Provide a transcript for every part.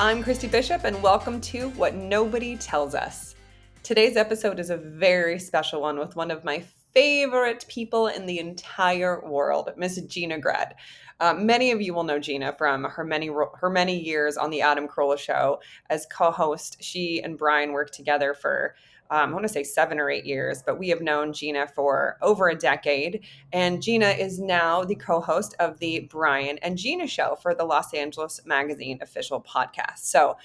I'm Christy Bishop, and welcome to What Nobody Tells Us. Today's episode is a very special one with one of my favorite people in the entire world, Miss Gina Grad. Many of you will know Gina from her many years on the Adam Carolla Show as co-host. She and Brian worked together for I want to say 7 or 8 years, but we have known Gina for over a decade. And Gina is now the co host of the Brian and Gina Show for the Los Angeles Magazine official podcast. So,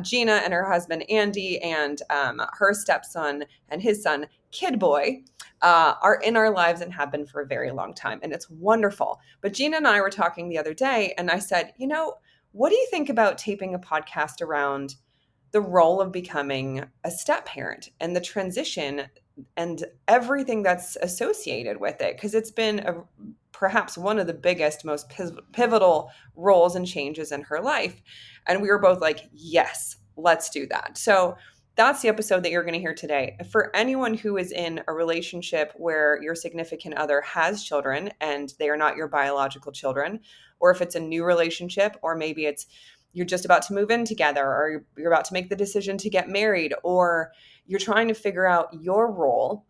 Gina and her husband, Andy, and her stepson and his son, KidBoy, are in our lives and have been for a very long time. And it's wonderful. But Gina and I were talking the other day, and I said, what do you think about taping a podcast around the role of becoming a step parent and the transition and everything that's associated with it? Because it's been perhaps one of the biggest, most pivotal roles and changes in her life. And we were both like, yes, let's do that. So that's the episode that you're going to hear today. For anyone who is in a relationship where your significant other has children and they are not your biological children, or if it's a new relationship, or maybe it's you're just about to move in together, or you're about to make the decision to get married, or you're trying to figure out your role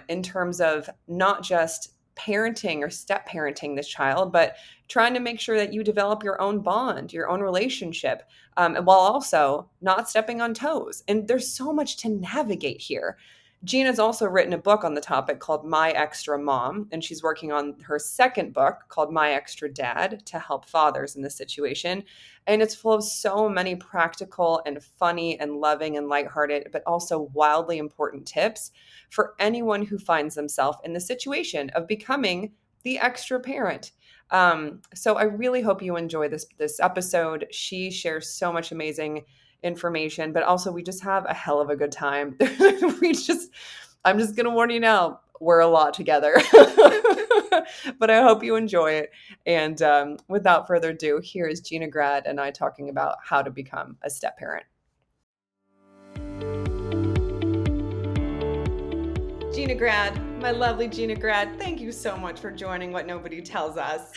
in terms of not just parenting or step parenting this child, but trying to make sure that you develop your own bond, your own relationship, and while also not stepping on toes. And there's so much to navigate here. Gina's also written a book on the topic called My Extra Mom, and she's working on her second book called My Extra Dad to help fathers in this situation. And it's full of so many practical and funny and loving and lighthearted, but also wildly important tips for anyone who finds themselves in the situation of becoming the extra parent. So I really hope you enjoy this episode. She shares so much amazing information, but also we just have a hell of a good time. I'm just gonna warn you now, we're a lot together. But I hope you enjoy it. And without further ado, here is Gina Grad and I talking about how to become a step parent. Gina Grad, my lovely Gina Grad, thank you so much for joining What Nobody Tells Us.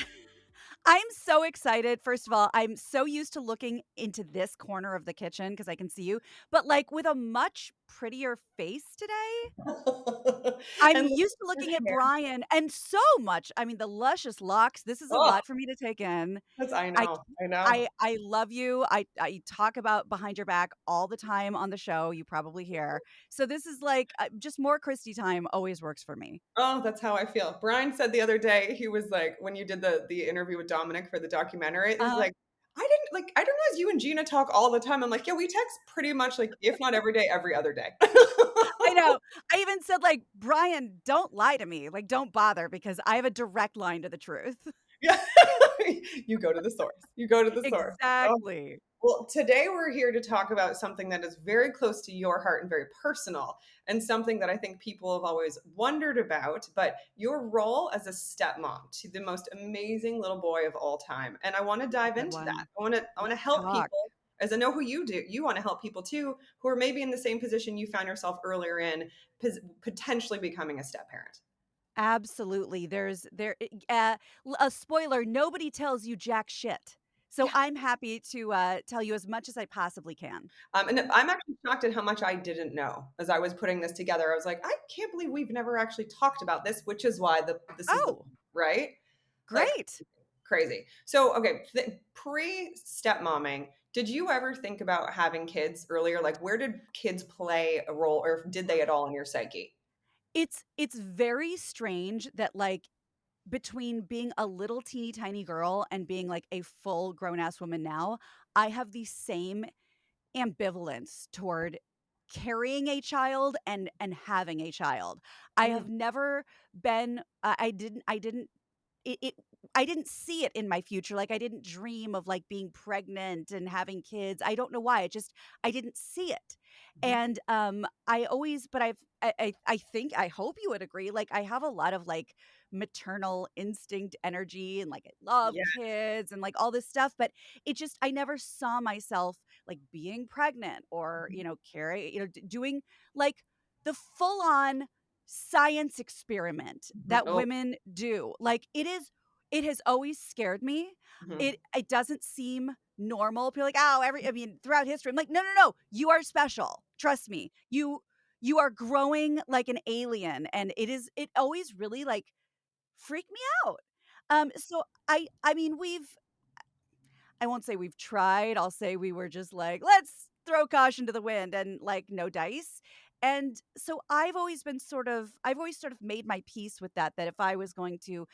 I'm so excited. First of all, I'm so used to looking into this corner of the kitchen because I can see you, but like with a much prettier face today. I'm And used to your looking at hair. Brian and so much. I mean, the luscious locks. This is a Oh, lot for me to take in. I I know, I know. I love you. I talk about behind your back all the time on the show. You probably hear. So this is like just more Christy time always works for me. Oh, that's how I feel. Brian said the other day, he was like, when you did the interview with Dominic for the documentary, he's Uh, like, I didn't realize you and Gina talk all the time. I'm like, yeah, we text pretty much like, if not every day, every other day. I know. I even said, like, "Brian, don't lie to me. Like, don't bother because I have a direct line to the truth." Yeah. You go to the source. You go to the source. Oh, Exactly. well, today we're here to talk about something that is very close to your heart and very personal, and something that I think people have always wondered about, but your role as a stepmom to the most amazing little boy of all time. And I want to dive Good into that. one. I want to Let's help talk. people, as I know who you do. You want to help people too who are maybe in the same position you found yourself earlier in, potentially becoming a step parent. Absolutely. A spoiler, nobody tells you jack shit. So Yeah. I'm happy to, tell you as much as I possibly can. And I'm actually shocked at how much I didn't know as I was putting this together. I was like, I can't believe we've never actually talked about this, which is why this is the Oh, right, like great. crazy. So okay, pre stepmomming, did you ever think about having kids earlier? Like, where did kids play a role, or did they at all in your psyche? It's very strange that, like, between being a little teeny tiny girl and being, like, a full grown ass woman now, I have the same ambivalence toward carrying a child and having a child. I Mm, have never been I didn't it I didn't see it in my future, like, I didn't dream of, like, being pregnant and having kids. I don't know why, I didn't see it. mhm. And, I always but I think I hope you would agree, like, I have a lot of, like, maternal instinct energy and, like, I love Yeah. kids and, like, all this stuff, but I never saw myself, like, being pregnant or, doing, like, the full on science experiment Mhm. that Oh, women do. Like, it has always scared me. mhm. It doesn't seem normal. People are like, oh, throughout history. I'm like, no, no, no. You are special. Trust me. You are growing like an alien. And it always really like freaked me out. So I mean, I won't say we've tried. I'll say we were just like, let's throw caution to the wind and like no dice. And so I've always sort of made my peace with that, that if I was going to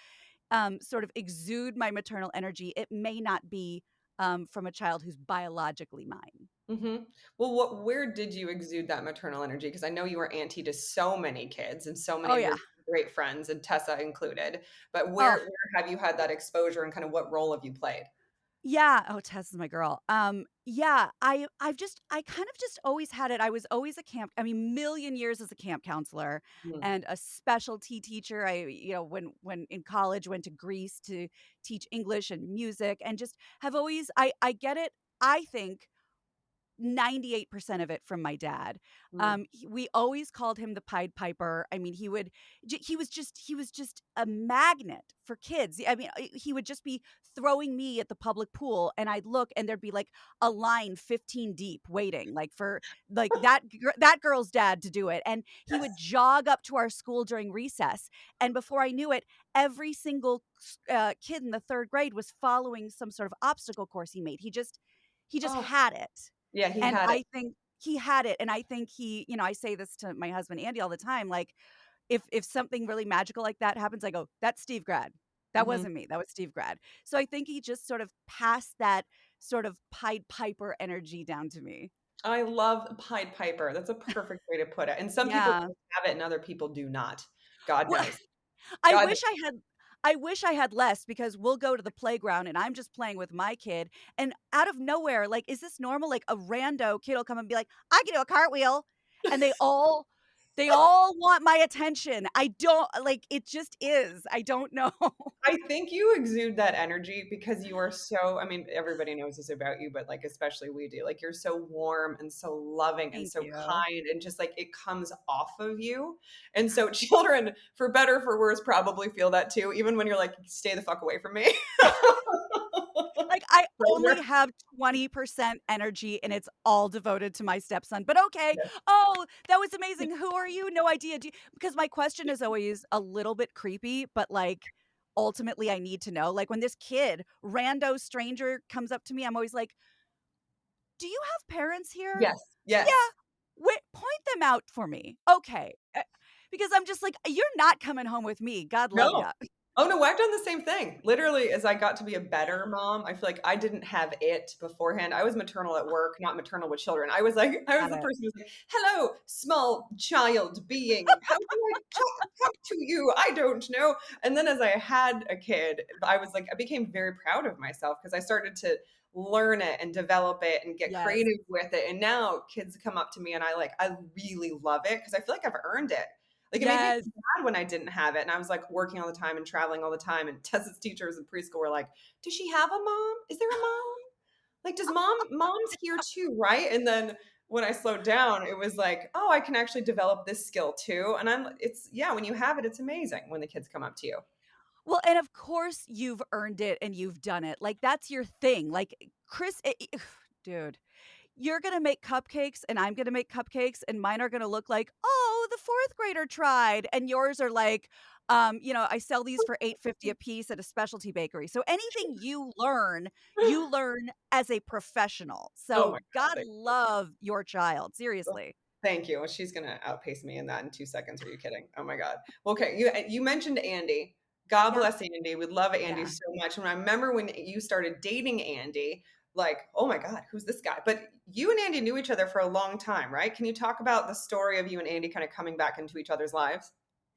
sort of exude my maternal energy, it may not be from a child who's biologically mine. Mhm. Well, where did you exude that maternal energy? Because I know you were auntie to so many kids and so Oh many of yeah. your great friends, and Tessa included. But Oh, where have you had that exposure, and kind of what role have you played? yeah. Oh, Tess is my girl. Yeah, I kind of just always had it. I was always a camp, I mean, million years as a camp counselor Mm. and a specialty teacher. When in college went to Greece to teach English and music and just have always I get it. I think 98% of it from my dad. Mm. We always called him the Pied Piper. I mean, he was just a magnet for kids. I mean, he would just be throwing me at the public pool and I'd look and there'd be like a line 15 deep waiting like for like that girl's dad to do it. And he would Yes. jog up to our school during recess and before I knew it, every single kid in the 3rd grade was following some sort of obstacle course he made. He just Oh, had it. yeah, he And had it. I think he had it, and I think I say this to my husband, Andy, all the time, like, if something really magical like that happens, I go, "That's Steve Grad. That Mhm. wasn't me, that was Steve Grad." So I think he just sort of passed that sort of Pied Piper energy down to me. I love Pied Piper. That's a perfect way to put it. And some people Yeah. just have it and other people do not. God Well, knows. I God wish I wish I had less because we'll go to the playground and I'm just playing with my kid, and out of nowhere, like, is this normal? Like, a rando kid will come and be like, "I can do a cartwheel," and they all want my attention. I don't like, it just is. I don't know. I think you exude that energy because you are so, I mean, everybody knows this about you, but like especially we do. Like you're so warm and so loving and Thank so you. kind and just like it comes off of you. And so children, for better or for worse, probably feel that too, even when you're like, stay the fuck away from me. Like, I only Soldier. have 20% energy, and it's all devoted to my stepson, but okay. Yeah. "Oh, that was amazing. Who are you? No idea. Do you" because my question is always a little bit creepy, but, like, ultimately, I need to know. Like, when this kid, rando stranger, comes up to me, I'm always like, "Do you have parents here?" Yes. Yes. "Yeah." "Wait, point them out for me." "Okay." Because I'm just like, "You're not coming home with me. God love No. ya." Oh, no, I've done the same thing. Literally, as I got to be a better mom, I feel like I didn't have it beforehand. I was maternal at work, not maternal with children. I was Got the it. person who's like, "Hello, small child being. How do I talk to you? I don't know." And then as I had a kid, I was like, I became very proud of myself because I started to learn it and develop it and get Yes. creative with it. And now kids come up to me and I really love it because I feel like I've earned it. Like it made me Yes. bad when I didn't have it, and I was, like, working all the time and traveling all the time, and Tessa's teachers in preschool were like, "Does she have a mom? Is there a mom? Like, does mom's here too, right?" And then when I slowed down, it was like, "Oh, I can actually develop this skill too," and it's yeah, when you have it, it's amazing when the kids come up to you. Well, and of course you've earned it and you've done it. Like, that's your thing. Like, Chris, dude, you're gonna make cupcakes and I'm gonna make cupcakes and mine are gonna look like, oh, the 4th grader tried. And yours are like, I sell these for 8.50 a piece at a specialty bakery. So anything you learn as a professional. Oh So my God god, love your child. well, Seriously. thank you. Well, she's gonna outpace me in that in 2 seconds. Are you kidding? Oh my god. Well, okay, you mentioned Andy. God Yeah. bless Andy. We love Andy Yeah. so much. And I remember when you started dating Andy, like, oh my God, who's this guy? But you and Andy knew each other for a long time, right? Can you talk about the story of you and Andy kind of coming back into each other's lives?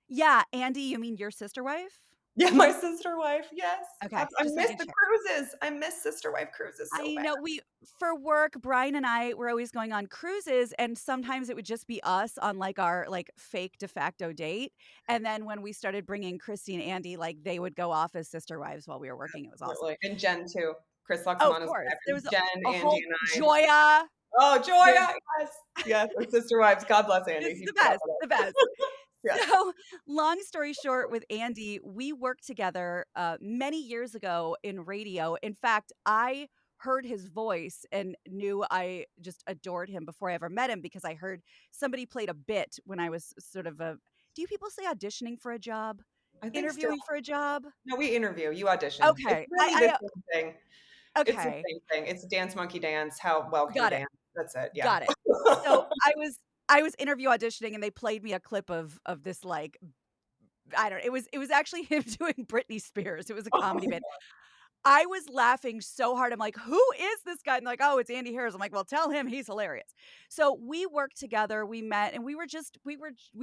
Yeah. Andy, you mean your sister wife? Yeah, my sister wife. Yes. Okay. I Just miss making the sure. cruises. I miss sister wife cruises so I bad. know we for work, Brian and I were always going on cruises and sometimes it would just be us on like our like fake de facto date. And then when we started bringing Christy and Andy, like they would go off as sister wives while we were working. It was awesome. Absolutely. And Jen too. Chris Oh, of Luxemana's course. wife. There And was Jen, a Andy, whole and I. Joya. Oh, There's Joya. Yes. Yes. Our sister wives. God bless Andy. This is He the put up best, with the it. best. Yes. So, long story short, with Andy, we worked together many years ago in radio. In fact, I heard his voice and knew I just adored him before I ever met him because I heard somebody played a bit when I was sort of a do you people say auditioning for a job? I think still. Interviewing for a job? No, we interview, you audition. It's Okay. really the same thing. It's the Okay. same thing. It's dance monkey dance. How well can you Got it. dance? That's it, yeah. Got it. So I was interview auditioning and they played me a clip of this like I don't it was actually him doing Britney Spears. It was a Oh comedy my bit. god. I was laughing so hard. I'm like, "Who is this guy?" And like, "Oh, it's Andy Harris." I'm like, "Well, tell him he's hilarious." So we worked together, we met, and we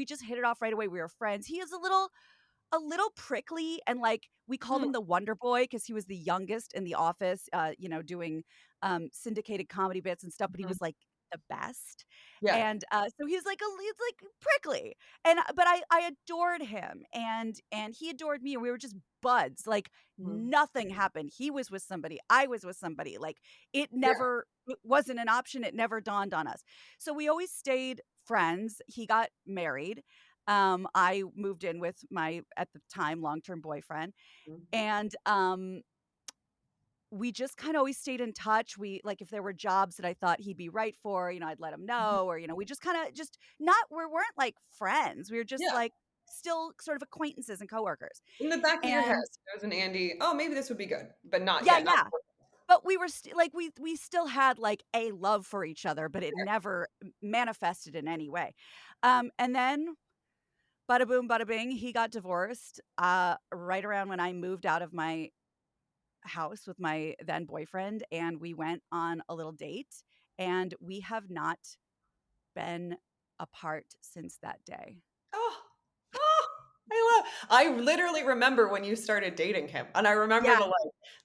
just hit it off right away. We were friends. He is a little prickly and like we called Mhm, him the Wonder Boy because he was the youngest in the office, doing syndicated comedy bits and stuff, but he mhm. was like the best. Yeah. And so he's like prickly. And but I adored him and he adored me and we were just buds. Like Mhm. nothing happened. He was with somebody, I was with somebody. Like Yeah. it wasn't an option, it never dawned on us. So we always stayed friends. He got married. I moved in with my, at the time, long-term boyfriend, Mhm. and, we just kinda always stayed in touch. We like, if there were jobs that I thought he'd be right for, I'd let him Mhm. know or, we just kinda just not we weren't, like, friends. We were just, Yeah. like, still sort of acquaintances and coworkers. In the back of your head, And there's an Andy, "Oh, maybe this would be good," but not yeah, yet, not yeah. But we were like, we still had, like, a love for each other, but it yeah. never manifested in any way. And then bada boom, bada bing, he got divorced, right around when I moved out of my house with my then boyfriend, and we went on a little date, and we have not been apart since that day. Oh, oh, I literally remember when you started dating him, and I remember Yeah,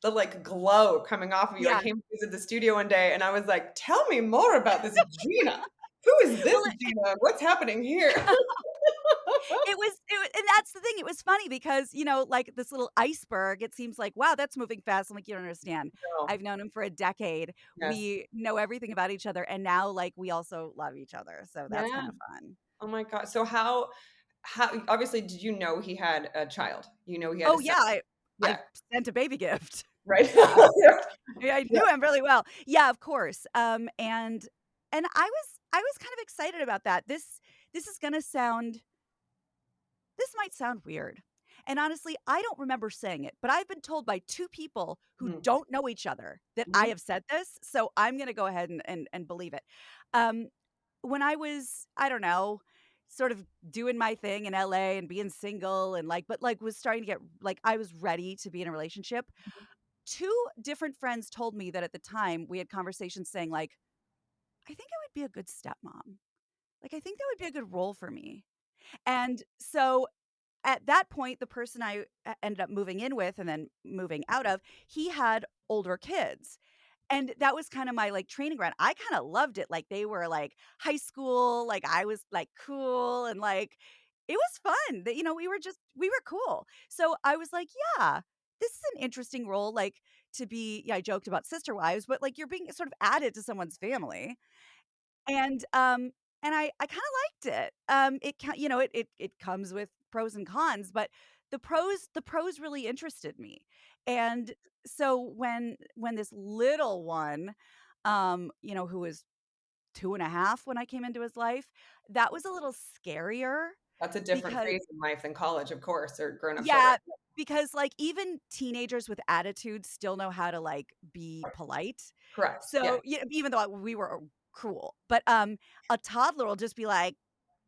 the, like, glow coming off of you. I yeah. came to visit the studio one day, and I was like, "Tell me more about this Gina. Who is this Well, Gina? What's happening here?" it was and that's the thing, it was funny because, like, this little iceberg, it seems like, "Wow, that's moving fast." I'm like, "You don't understand. No. I've known him for a decade. Yes. We know everything about each other, and now, like, we also love each other." So that's Yeah. kinda fun. Oh my god. So how obviously, did you know he had a child? You know he had a Oh, son? yeah, I Yeah, sent a baby gift. right? Yeah. Yeah. Yeah, I Yeah. knew him really well. Yeah, of course. And I was kind of excited about that. This is gonna sound this might sound weird. And honestly, I don't remember saying it, but I've been told by 2 people who Mhm. don't know each other that I Mhm. have said this, so I'm gonna go ahead and believe it. Um, when I was, I don't know, sort of doing my thing in LA and being single and like but like was starting to get like I was ready to be in a relationship. 2 different friends told me that at the time we had conversations saying like, "I think I would be a good stepmom. Like, I think that would be a good role for me." And so at that point, the person I ended up moving in with and then moving out of, he had older kids. And that was kinda my, like, training ground. I kinda loved it, like, they were, like, high school, like, I was, like, cool and, like, it was fun that, we were cool. So I was like, "Yeah, this is an interesting role," like, to be yeah, I joked about sister wives, but, like, you're being sort of added to someone's family. And, I kinda liked it. It comes with pros and cons, but the pros really interested me. And so when this little one, who was 2.5 when I came into his life, that was a little scarier That's a different because phase in life than college, of course, or grown-up children. yeah, because, like, even teenagers with attitudes still know how to, like, be polite. Correct, yeah. So, yeah, even though we were cruel, but, a toddler will just be like,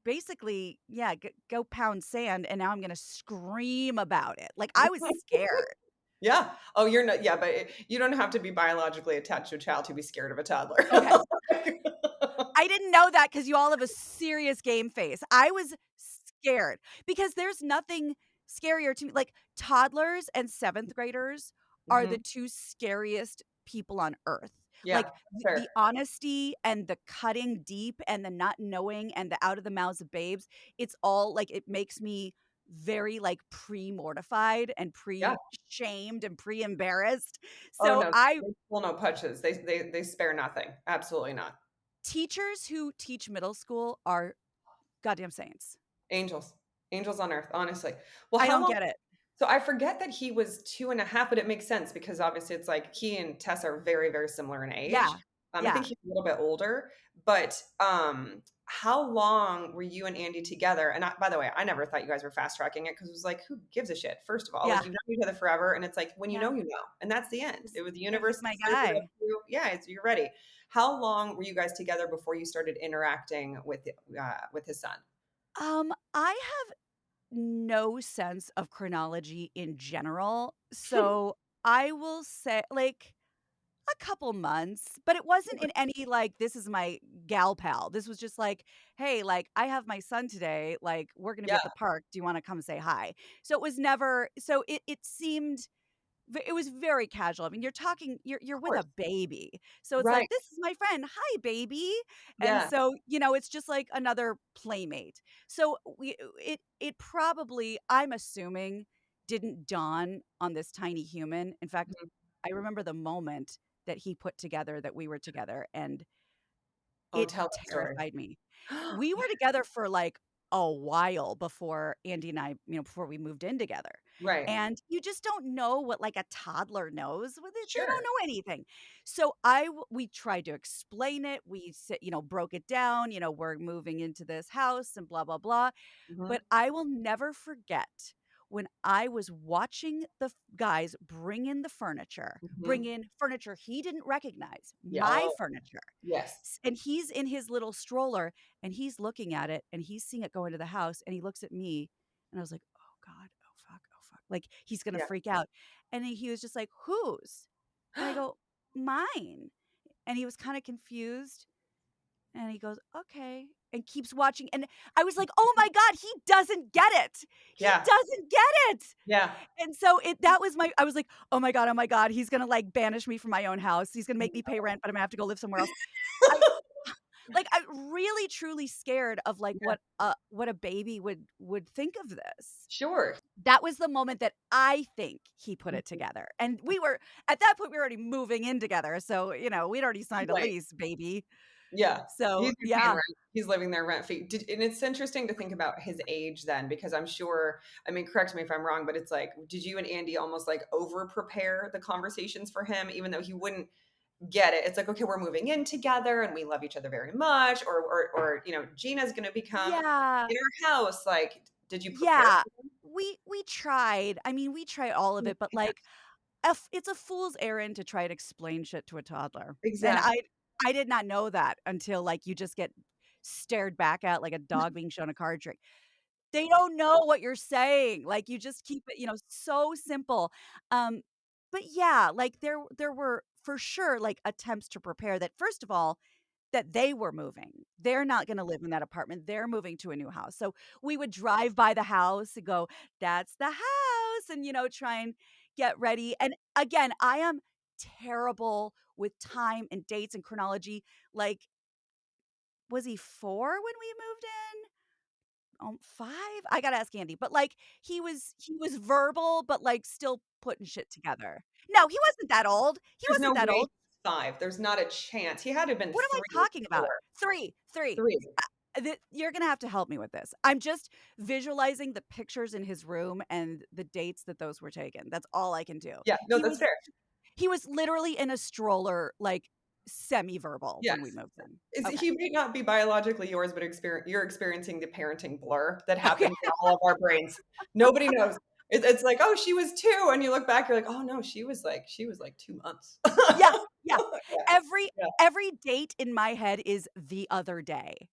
basically, "Yeah, go pound sand, and now I'm gonna scream about it." Like, I was scared. Yeah. Oh, you're not yeah, but you don't have to be biologically attached to a child to be scared of a toddler. Okay. I didn't know that because you all have a serious game face. I was scared because there's nothing scarier to me like, toddlers and 7th graders are the Mhm. 2 scariest people on earth. Yeah, Like, that's the fair. honesty and the cutting deep and the not knowing and the out of the mouths of babes, it's all like, it makes me very, like, pre-mortified and Yeah. pre-shamed and pre-embarrassed. Oh, So, no, I they pull no punches. They spare nothing. Absolutely not. teachers who teach middle school are goddamn saints. Angels. Angels on earth, honestly. Well, I how don't long get it. So I forget that he was 2.5, but it makes sense because obviously it's like he and Tess are very, very similar in age. Yeah. I think Yeah. he's a little bit older, but, how long were you and Andy together? And by the way, I never thought you guys were fast tracking it because it was like, who gives a shit? First of all, like Yeah. you've known each other forever, and it's like when Yeah. you know, and that's the end. It was the It was universe my served it up guy. to you. Yeah, you're ready. How long were you guys together before you started interacting with his son? I have no sense of chronology in general, so I will say, like, a couple months, but it wasn't in any, like, "This is my gal pal." This was just like, "Hey, like, I have my son today, like, we're gonna be Yeah, at the park. Do you wanna come say hi?" So it was never so it seemed it was very casual. I mean, you're talking you're of with course. a baby. So it's like, Right. "This is my friend. Hi, baby." And Yeah. so, it's just like another playmate. So it probably, I'm assuming, didn't dawn on this tiny human. In fact, Mhm. I remember the moment that he put together that we were together, and Oh, it tell that story. terrified me. We were together for, like, a while before Andy and I, before we moved in together, Right. and you just don't know what, like, a toddler knows. Well, they don't Sure. know anything. So we tried to explain it. We said, broke it down, "We're moving into this house and blah, blah, blah." Mhm. But I will never forget when I was watching the guys bring Mhm. in furniture he didn't recognize, Yeah, my oh, furniture. yes. And he's in his little stroller, and he's looking at it, and he's seeing it go into the house, and he looks at me, and I was like, "Oh god, oh fuck, oh fuck." Like, he's gonna Yeah. freak out. And then he was just like, "Whose?" And I go, "Mine." And he was kinda confused, and he goes, "Okay," and keeps watching, and I was like, "Oh my god, he doesn't get it. He Yeah. doesn't get it." Yeah. And so that was I was like, oh my god, he's gonna, like, banish me from my own house. He's gonna make me pay rent, but I'm gonna have to go live somewhere else." I I'm really truly scared of, like, Yeah. what a baby would think of this. Sure. That was the moment that I think he put it Mhm. together, and we were at that point, we were already moving in together, so, we'd already signed a Right. lease, baby. Yeah. So, He's been paying yeah. rent. He's living there rent free. And it's interesting to think about his age then, because I'm sure, I mean, correct me if I'm wrong, but it's like, did you and Andy almost like over prepare the conversations for him, even though he wouldn't get it? It's like, okay, we're moving in together and we love each other very much, or Gina's gonna become Yeah. in our house. Like, did you prepare Yeah. for him? We tried. I mean, we tried all of Mm, it, but, yeah, like, it's a fool's errand to try to explain shit to a toddler, and exactly. I did not know that until, like, you just get stared back at like a dog being shown a card trick. They don't know what you're saying, like, you just keep it, so simple. Um, but yeah, like, there were for sure, like, attempts to prepare that, first of all, that they were moving. They're not gonna live in that apartment, they're moving to a new house. So, we would drive by the house and go, "That's the house," and, try and get ready, and again, I am terrible with time and dates and chronology. Like, was he 4 when we moved in? 5? I gotta ask Andy, but, like, he was verbal, but, like, still putting shit together. No, he wasn't that old. He There's no wasn't that way old. he's 5. There's not a chance. He had to have been What am 3 I or talking about? 4. 3, 3. 3. You're gonna have to help me with this. I'm just visualizing the pictures in his room and the dates that those were taken. That's all I can do. Yeah, no, He that's was fair. he was literally in a stroller, like, semi-verbal Yes. when we moved in. Is Okay. he may not be biologically yours, but you're experiencing the parenting blur that Okay. happens in all of our brains. Nobody knows. It's like, "Oh, she was 2," and you look back, you're like, "Oh, no, she was like 2 months." Yeah, yeah. Yeah, Every yeah, every date in my head is the other day.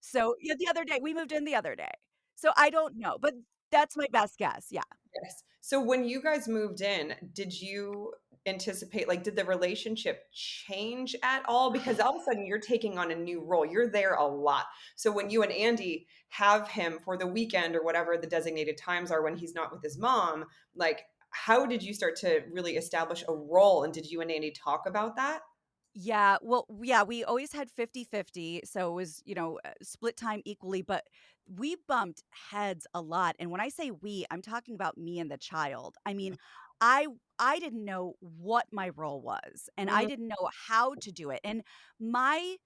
So, yeah, the other day, we moved in the other day. So, I don't know, but that's my best guess, yeah. yes. So when you guys moved in, did you anticipate, like, did the relationship change at all? Because all of a sudden you're taking on a new role. You're there a lot. So when you and Andy have him for the weekend or whatever the designated times are when he's not with his mom, like, how did you start to really establish a role? And did you and Andy talk about that? Yeah, well, yeah, we always had 50-50, so it was, split time equally, but we bumped heads a lot, and when I say we, I'm talking about me and the child. I mean, I I didn't know what my role was, and I Mm, didn't know how to do it, and my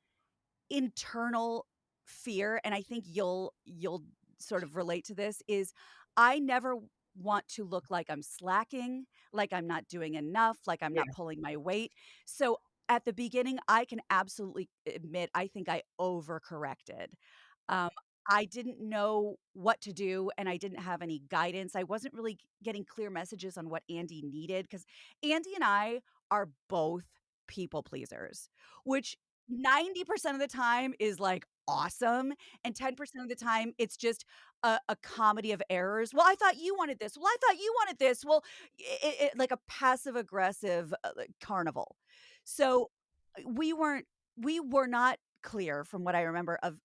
internal fear, and I think you'll sort of relate to this, is I never want to look like I'm slacking, like I'm not doing enough, like I'm Yeah. not pulling my weight. So at the beginning, I can absolutely admit I think I overcorrected. Um, I didn't know what to do and I didn't have any guidance. I wasn't really getting clear messages on what Andy needed because Andy and I are both people pleasers, which 90% of the time is like awesome. And 10% of the time, it's just a comedy of errors. Well, I thought you wanted this. Well, I thought you wanted this. Well, like a passive aggressive like carnival. So we were not clear from what I remember of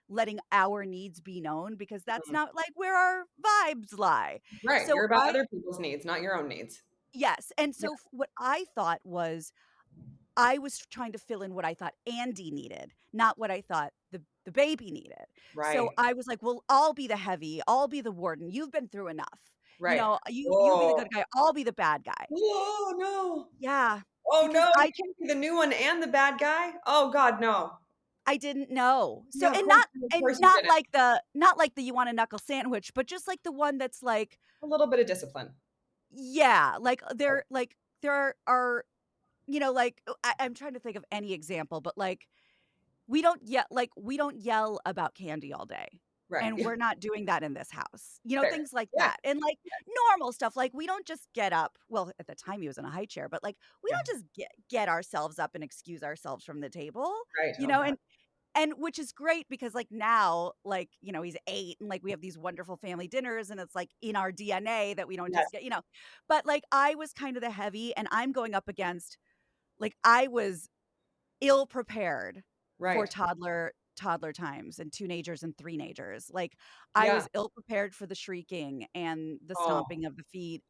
letting our needs be known because that's Mhm. not like where our vibes lie. Right. So You're about I other people's needs, not your own needs. yes, and Yeah. so what I thought was I was trying to fill in what I thought Andy needed, not what I thought the baby needed. So Right. I was like, "Well, I'll be the heavy, I'll be the warden. You've been through enough. You Right. know, you be the good Oh. guy, I'll be the bad guy." Oh, no. Yeah, Oh, because no, you can't be the new one and the bad guy? Oh god, no. I didn't know. So No, of and course you didn't. not like the you want a knuckle sandwich, but just like the one that's like, A little bit of discipline. yeah, like there are, like I'm trying to think of any example, but like we don't yell about candy all day, Right. and we're not doing that in this house. Fair. Things like Yeah, that, and, like, normal stuff, like, we don't just get up well, at the time, he was in a high chair, but, like, we yeah. don't just get ourselves up and excuse ourselves from the table, Right. you Oh know, god. and which is great because, like, now, like, he's 8 and, like, we have these wonderful family dinners, and it's, like, in our DNA that we don't Yes. just but, like, I was kind of the heavy, and I'm going up against I was ill prepared for Right. toddler times and teenagers and three-nagers. Like, I Yeah. was ill prepared for the shrieking and the Oh, stomping of the feet.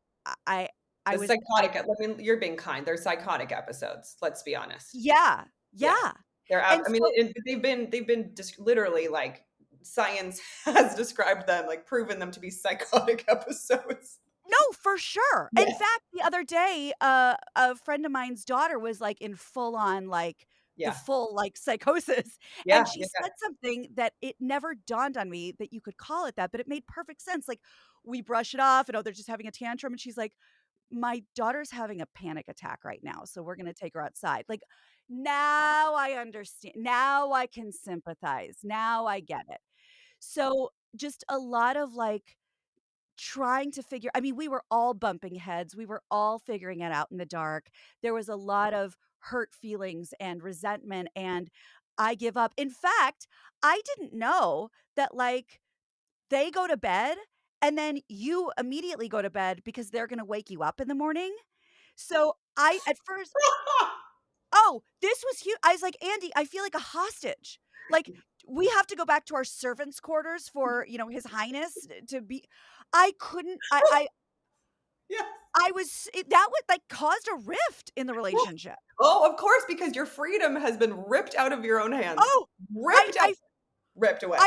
I I the was I psychotic I mean, you're being kind. They're psychotic episodes, let's be honest. yeah, Yeah. yeah. I And mean, so they've been just literally, like, science has described them, like, proven them to be psychotic episodes. no, for sure. In Yes. fact, the other day, a friend of mine's daughter was, like, in full on, like, the Yeah. full, like, psychosis, Yeah, and she yeah, said something that it never dawned on me that you could call it that, but it made perfect sense. Like, we brush it off and, "Oh, they're just having a tantrum," and she's like, "My daughter's having a panic attack right now, so we're gonna take her outside." Like, now I understand. Now I can sympathize. Now I get it. So, just a lot of, like, trying to figure I mean, we were all bumping heads. We were all figuring it out in the dark. There was a lot of hurt feelings and resentment, and I give up. In fact, I didn't know that, like, they go to bed, and then you immediately go to bed because they're gonna wake you up in the morning. So, I at first oh, this was huge. I was like, "Andy, I feel like a hostage. Like, we have to go back to our servants' quarters for, His Highness to be." I couldn't yeah. I was that would, like, caused a rift in the relationship. Oh, of course, because your freedom has been ripped out of your own hands. Oh, I Ripped out, I ripped away.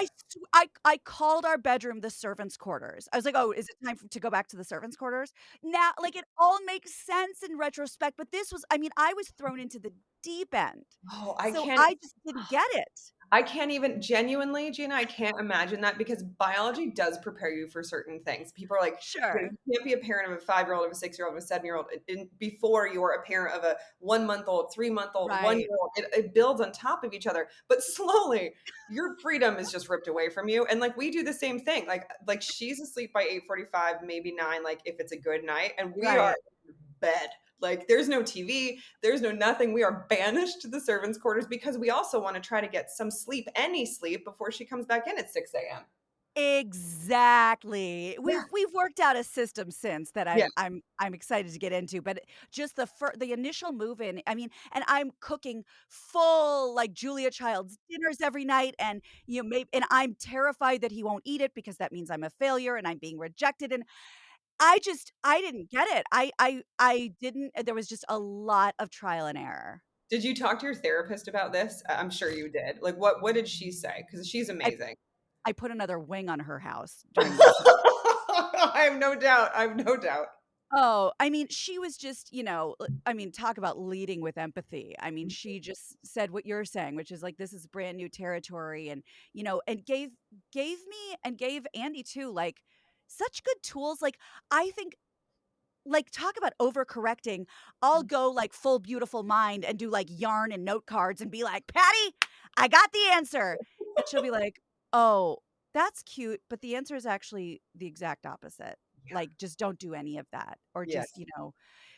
I called our bedroom the servants' quarters. I was like, "Oh, is it time to go back to the servants' quarters?" Now, like, it all makes sense in retrospect, but this was I mean, I was thrown into the deep end. Oh, So, I just didn't get it. I can't even genuinely, Gina, I can't imagine that because biology does prepare you for certain things. People are like, Sure. you can't be a parent of a 5-year-old, of a 6-year-old, of a 7-year-old before you are a parent of a 1-month-old, 3-month-old, Right. 1-year-old. It builds on top of each other. But slowly, your freedom is just ripped away from you. And like we do the same thing. Like she's asleep by 8:45, maybe 9, like if it's a good night. And we are Right. in bed. Like there's no TV, there's no nothing. We are banished to the servants' quarters because we also want to try to get some sleep, any sleep, before she comes back in at 6 a.m. Exactly. Yeah. We've worked out a system since that Yeah. I'm excited to get into, but just the initial move in, I mean, and I'm cooking full like Julia Child's dinners every night, and maybe, and I'm terrified that he won't eat it because that means I'm a failure and I'm being rejected, and I didn't get it. I didn't. There was just a lot of trial and error. Did you talk to your therapist about this? I'm sure you did. Like what did she say? Because she's I amazing. I put another wing on her house during this time. I have no doubt. I have no doubt. Oh, I mean, she was just, I mean, talk about leading with empathy. I mean, she just said what you're saying, which is like this is brand new territory and, and gave me and gave Andy too like such good tools. Like, I think, like, talk about overcorrecting. I'll go like full beautiful mind and do like yarn and note cards and be like, Patty, I got the answer. And she'll be like, oh, that's cute. But the answer is actually the exact opposite. Yeah. Like, just don't do any of that. Or Yeah. just,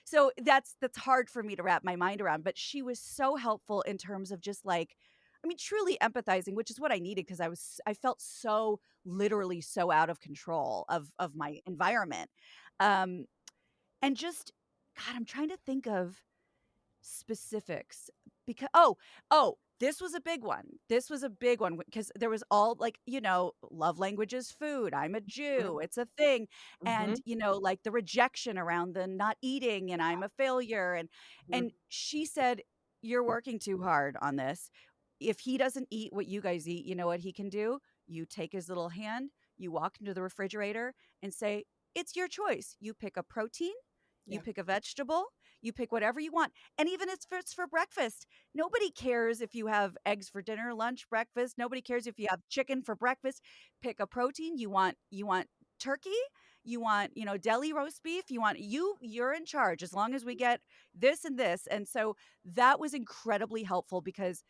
so that's hard for me to wrap my mind around. But she was so helpful in terms of just like, I mean, truly empathizing, which is what I needed because I felt so literally so out of control of my environment. Um, and just God, I'm trying to think of specifics because this was a big one. This was a big one because there was all like, love language is food. I'm a Jew. It's a thing. And, Mhm. like the rejection around the not eating and I'm a failure. And Mhm. she said, you're working too hard on this. If he doesn't eat what you guys eat, you know what he can do? You take his little hand, you walk into the refrigerator and say, it's your choice. You pick a protein, you Yeah. pick a vegetable, you pick whatever you want. And even if it's for breakfast, nobody cares if you have eggs for dinner, lunch, breakfast. Nobody cares if you have chicken for breakfast. Pick a protein. You want turkey. You want, deli roast beef. You're in charge as long as we get this and this. And so that was incredibly helpful because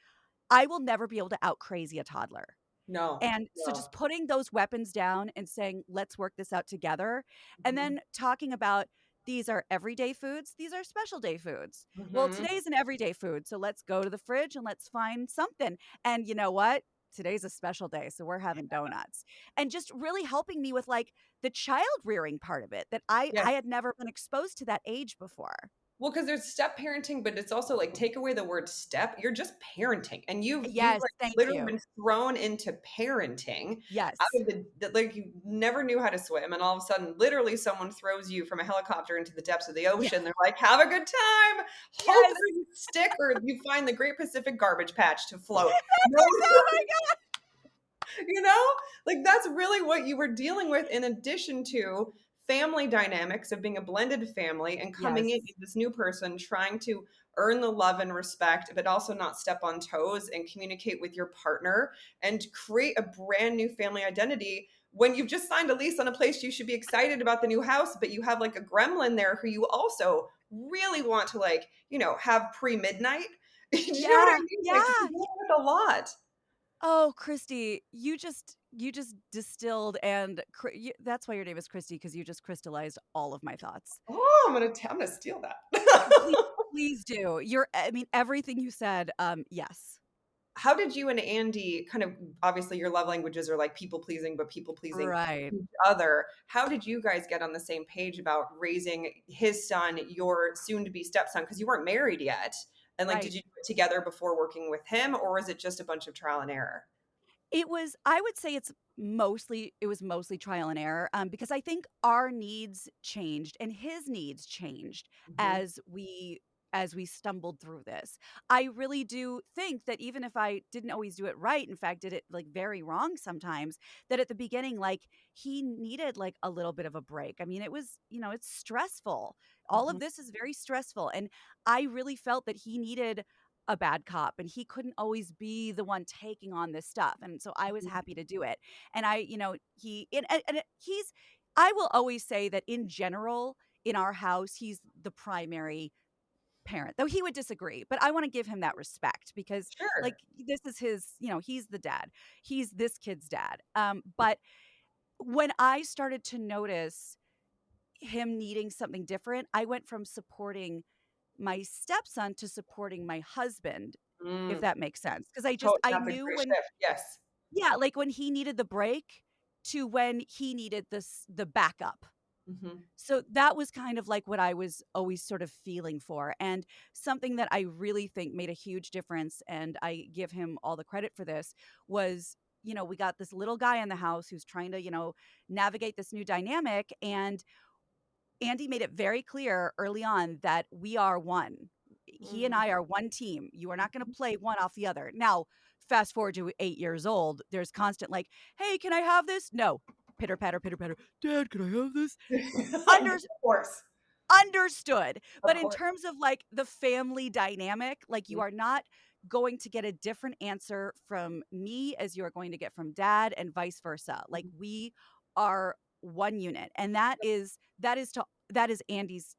I will never be able to out crazy a toddler. No. And so No. just putting those weapons down and saying, let's work this out together. And Mhm. then talking about these are everyday foods, these are special day foods. Well, Mhm. today's an everyday food. So let's go to the fridge and let's find something. And you know what? Today's a special day. So we're having donuts. And just really helping me with like the child rearing part of it that I Yes. had never been exposed to that age before. Well, because there's step parenting, but it's also like take away the word step, you're just parenting, and you've Yes. like Thank literally you. been thrown into parenting out Yes. of like you never knew how to swim, and all of a sudden, literally, someone throws you from a helicopter into the depths of the Yeah. ocean. They're like, "Have a good time. Hope Yes. there's a stick, or you find the Great Pacific Garbage Patch to float." No, Oh my God. you know, like that's really what you were dealing with, in addition to family dynamics of being a blended family and coming in Yes. as this new person trying to earn the love and respect, but also not step on toes and communicate with your partner and create a brand new family identity when you've just signed a lease on a place. You should be excited about the new house, but you have like a gremlin there who you also really want to, like, have pre-midnight. Do you know what I Yeah. mean? Like you're Yeah. dealing with a lot. Oh, Christy, you just distilled and that's why your name is Christy because you just crystallized all of my thoughts. Oh, I'm gonna steal Please, that. please do. I mean, everything you said. Yes. How did you and Andy kind of, obviously your love languages are like people pleasing, but people pleasing Right. each other. How did you guys get on the same page about raising his son, your soon to be stepson? Because you weren't married yet. And like, did Right. you do it together before working with him, or was it just a bunch of trial and error? I would say it was mostly trial and error, because I think our needs changed and his needs changed Mhm. as we stumbled through this. I really do think that even if I didn't always do it right, in fact, did it like very wrong sometimes, that at the beginning, like he needed like a little bit of a break. I mean, it's stressful. All of Mhm. this is very stressful. And I really felt that he needed a bad cop and he couldn't always be the one taking on this stuff. And so I was Mhm. happy to do it. And I will always say that in general, in our house, he's the primary parent, though he would disagree. But I want to give him that respect because, like, Sure. this is he's the dad, he's this kid's dad. But when I started to notice him needing something different, I went from supporting my stepson to supporting my husband, if Mm. that makes sense. Because I That's a knew great when shift. Yes. yeah, like when he needed the break to when he needed the backup. Mhm. So that was kind of like what I was always sort of feeling for. And something that I really think made a huge difference, and I give him all the credit for this, was, we got this little guy in the house who's trying to, navigate this new dynamic. And Andy made it very clear early on that we are one. He and Mhm. I are one team. You are not going to play one off the other. Now, fast forward to 8 years old, there's constant like, hey, can I have this? No. Pitter patter, pitter patter. Dad, can I have this? Under Of course. Understood. Of But in course. terms of like the family dynamic, like Mhm. you are not going to get a different answer from me as you are going to get from dad and vice versa. Like we are one unit, and that is Andy's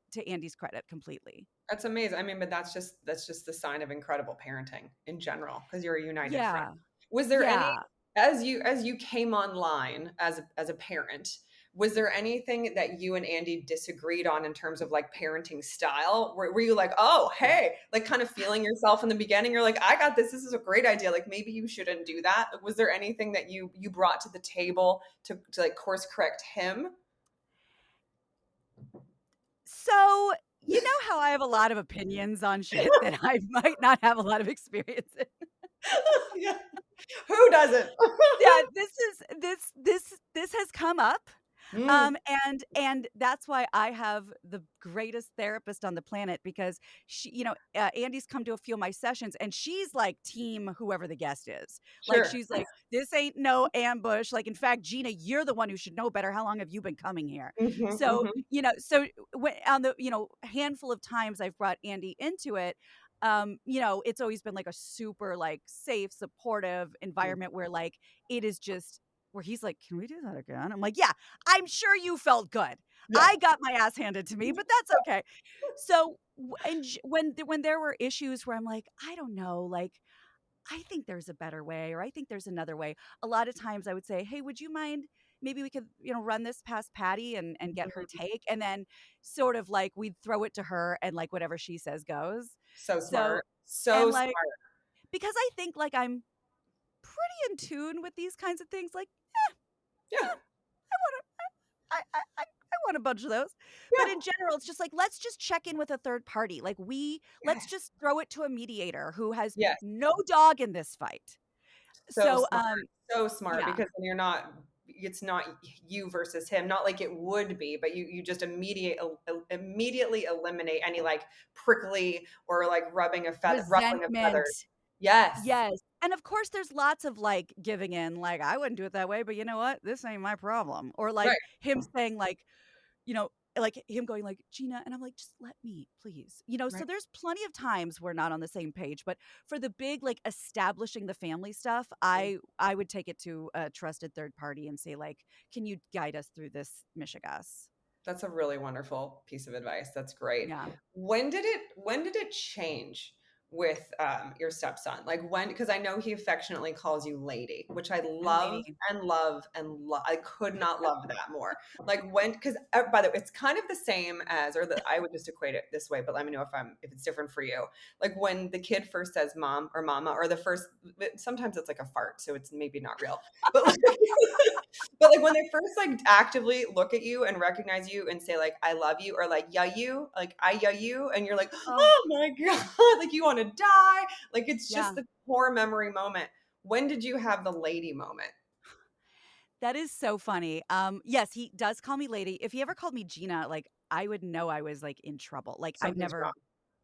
credit completely. That's amazing. I mean, but that's just the sign of incredible parenting in general because you're a united front. Yeah. Was there any Yeah. as you came online as a parent, was there anything that you and Andy disagreed on in terms of like parenting style? Were you like, oh, hey, like kind of feeling yourself in the beginning? You're like, I got this. This is a great idea. Like maybe you shouldn't do that. Was there anything that you brought to the table to like course correct him? So, you know how I have a lot of opinions on shit that I might not have a lot of experience in? Yeah. Who doesn't? Yeah, this has come up. Mm, And that's why I have the greatest therapist on the planet because Andy's come to a few of my sessions and she's like team whoever the guest is. Like sure. she's like, this ain't no ambush. Like in fact, Gina, you're the one who should know better. How long have you been coming here? Mhm, So, mhm. when on the, handful of times I've brought Andy into it, it's always been like a super like safe, supportive Mm. environment where like it is just where he's like, "Can we do that again?" I'm like, "Yeah, I'm sure you felt good. Yeah. I got my ass handed to me, but that's okay." So, when there were issues where I'm like, "I don't know, like, I think there's a better way, or I think there's another way." A lot of times I would say, "Hey, would you mind maybe we could, run this past Patty and get her Mhm. take?" And then sort of like we'd throw it to her and like whatever she says goes. So So, smart. So and like smart. because I think like I'm pretty in tune with these kinds of things, like, Yeah. I wanna I want a bunch of those. But Yeah. in general, it's just like, let's just check in with a third party. Like let's Yes. just throw it to a mediator who has Yes. no dog in this fight. So So, smart. So smart yeah, because then you're not it's not you versus him, not like it would be, but you just immediately eliminate any like prickly or like ruffling of resentment. feathers. Yes. Yes. And of course, there's lots of like giving in, like, I wouldn't do it that way, but you know what? This ain't my problem. Or like Right. him saying, like, you know, like him going like, Gina, and I'm like, just let me, please. So Right. there's plenty of times we're not on the same page, but for the big like establishing the family stuff, Mm. I would take it to a trusted third party and say, like, can you guide us through this Michigas? That's a really wonderful piece of advice. That's great. Yeah. When did it change with your stepson? Like when, because I know he affectionately calls you lady, which I Hi, love lady. and love and I could not love that more. Like when, because by the way, it's kind of the same as, I would just equate it this way, but let me know if it's different for you. Like when the kid first says mom or mama, or the first, sometimes it's like a fart, so it's maybe not real, but like, but like when they first like actively look at you and recognize you and say like I love you or like yeah you, like I yeah you, and you're like, Oh, oh my god, like you want to die. Like it's just yeah. the core memory moment. When did you have the lady moment? That is so funny. Yes, he does call me lady. If he ever called me Gina, like I would know I was like in trouble. Like I've Something's never wrong.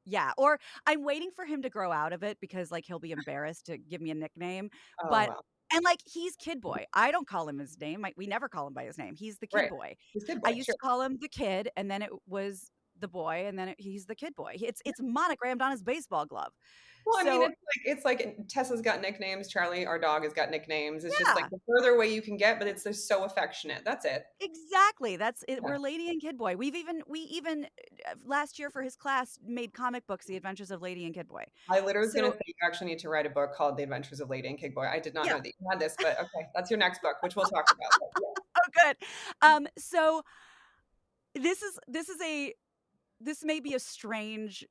Yeah, or I'm waiting for him to grow out of it because, like, he'll be embarrassed to give me a nickname, Oh but well. and, like, he's Kid Boy. I don't call him his name, we never call him by his name. He's the Kid Right. Boy. He's good I boy, used sure. to call him the Kid, and then it was the boy, and then he's the Kid Boy. It's monogrammed on his baseball glove. Well, I mean, So it's like Tessa's got nicknames, Charlie, our dog, has got nicknames. It's just like yeah, the further away you can get, but it's just so affectionate. That's it. exactly. That's it. Yeah. We're Lady and Kid Boy. We even last year for his class made comic books, The Adventures of Lady and Kid Boy. I literally was gonna So say you actually need to write a book called The Adventures of Lady and Kid Boy. I did not yeah. know that you had this, but okay, that's your next book, which we'll talk about. But yeah. Oh, good. So this may be a strange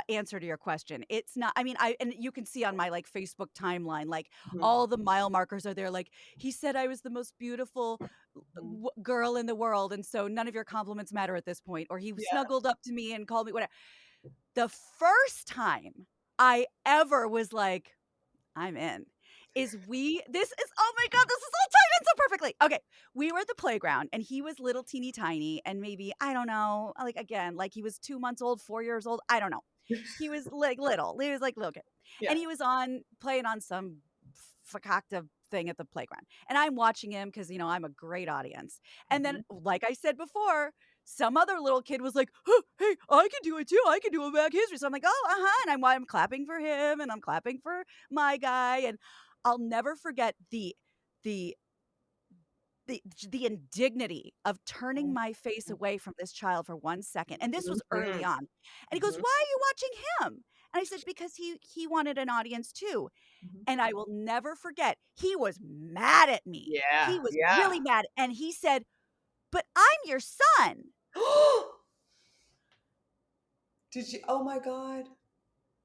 answer to your question. It's not, I mean, and you can see on my like Facebook timeline, like Mhm. all the mile markers are there. Like he said I was the most beautiful Mhm. girl in the world. And so none of your compliments matter at this point. Or he Yeah. snuggled up to me and called me whatever. The first time I ever was like, I'm in. This is, oh my God, this is all tied in so perfectly. Okay. We were at the playground and he was little teeny tiny and maybe, I don't know, like again, like he was 2 months old, 4 years old. I don't know. He was like little. He was like little kid. Yeah. And he was playing on some fakakta thing at the playground. And I'm watching him because, I'm a great audience. And then, Mhm. like I said before, some other little kid was like, oh, hey, I can do it too. I can do a back history. So I'm like, oh, uh-huh. And I'm clapping for him and I'm clapping for my guy. And I'll never forget the the indignity of turning my face away from this child for 1 second, and this was early Mhm. on. And he goes, Mhm. "Why are you watching him?" And I said, "Because he wanted an audience too." Mhm. And I will never forget, he was mad at me. He Yeah, was yeah. really mad, and he said, "But I'm your son." Did you oh my god.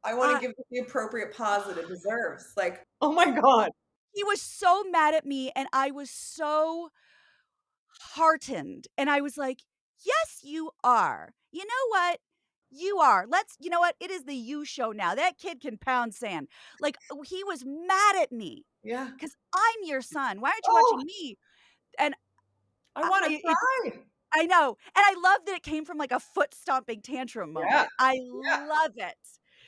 I wanna Uh, give it the appropriate pause that it deserves, like, oh my god. he was so mad at me, and I was so heartened, and I was like, "Yes, you are. You know what? You are. You know what? It is the you show now. That kid can pound sand." Like, he was mad at me Yeah. because 'cause I'm your son. Why aren't you Oh, watching me? And I I wanna it cry. I know, and I love that it came from, like, a foot stomping tantrum Yeah, moment. I yeah. love it.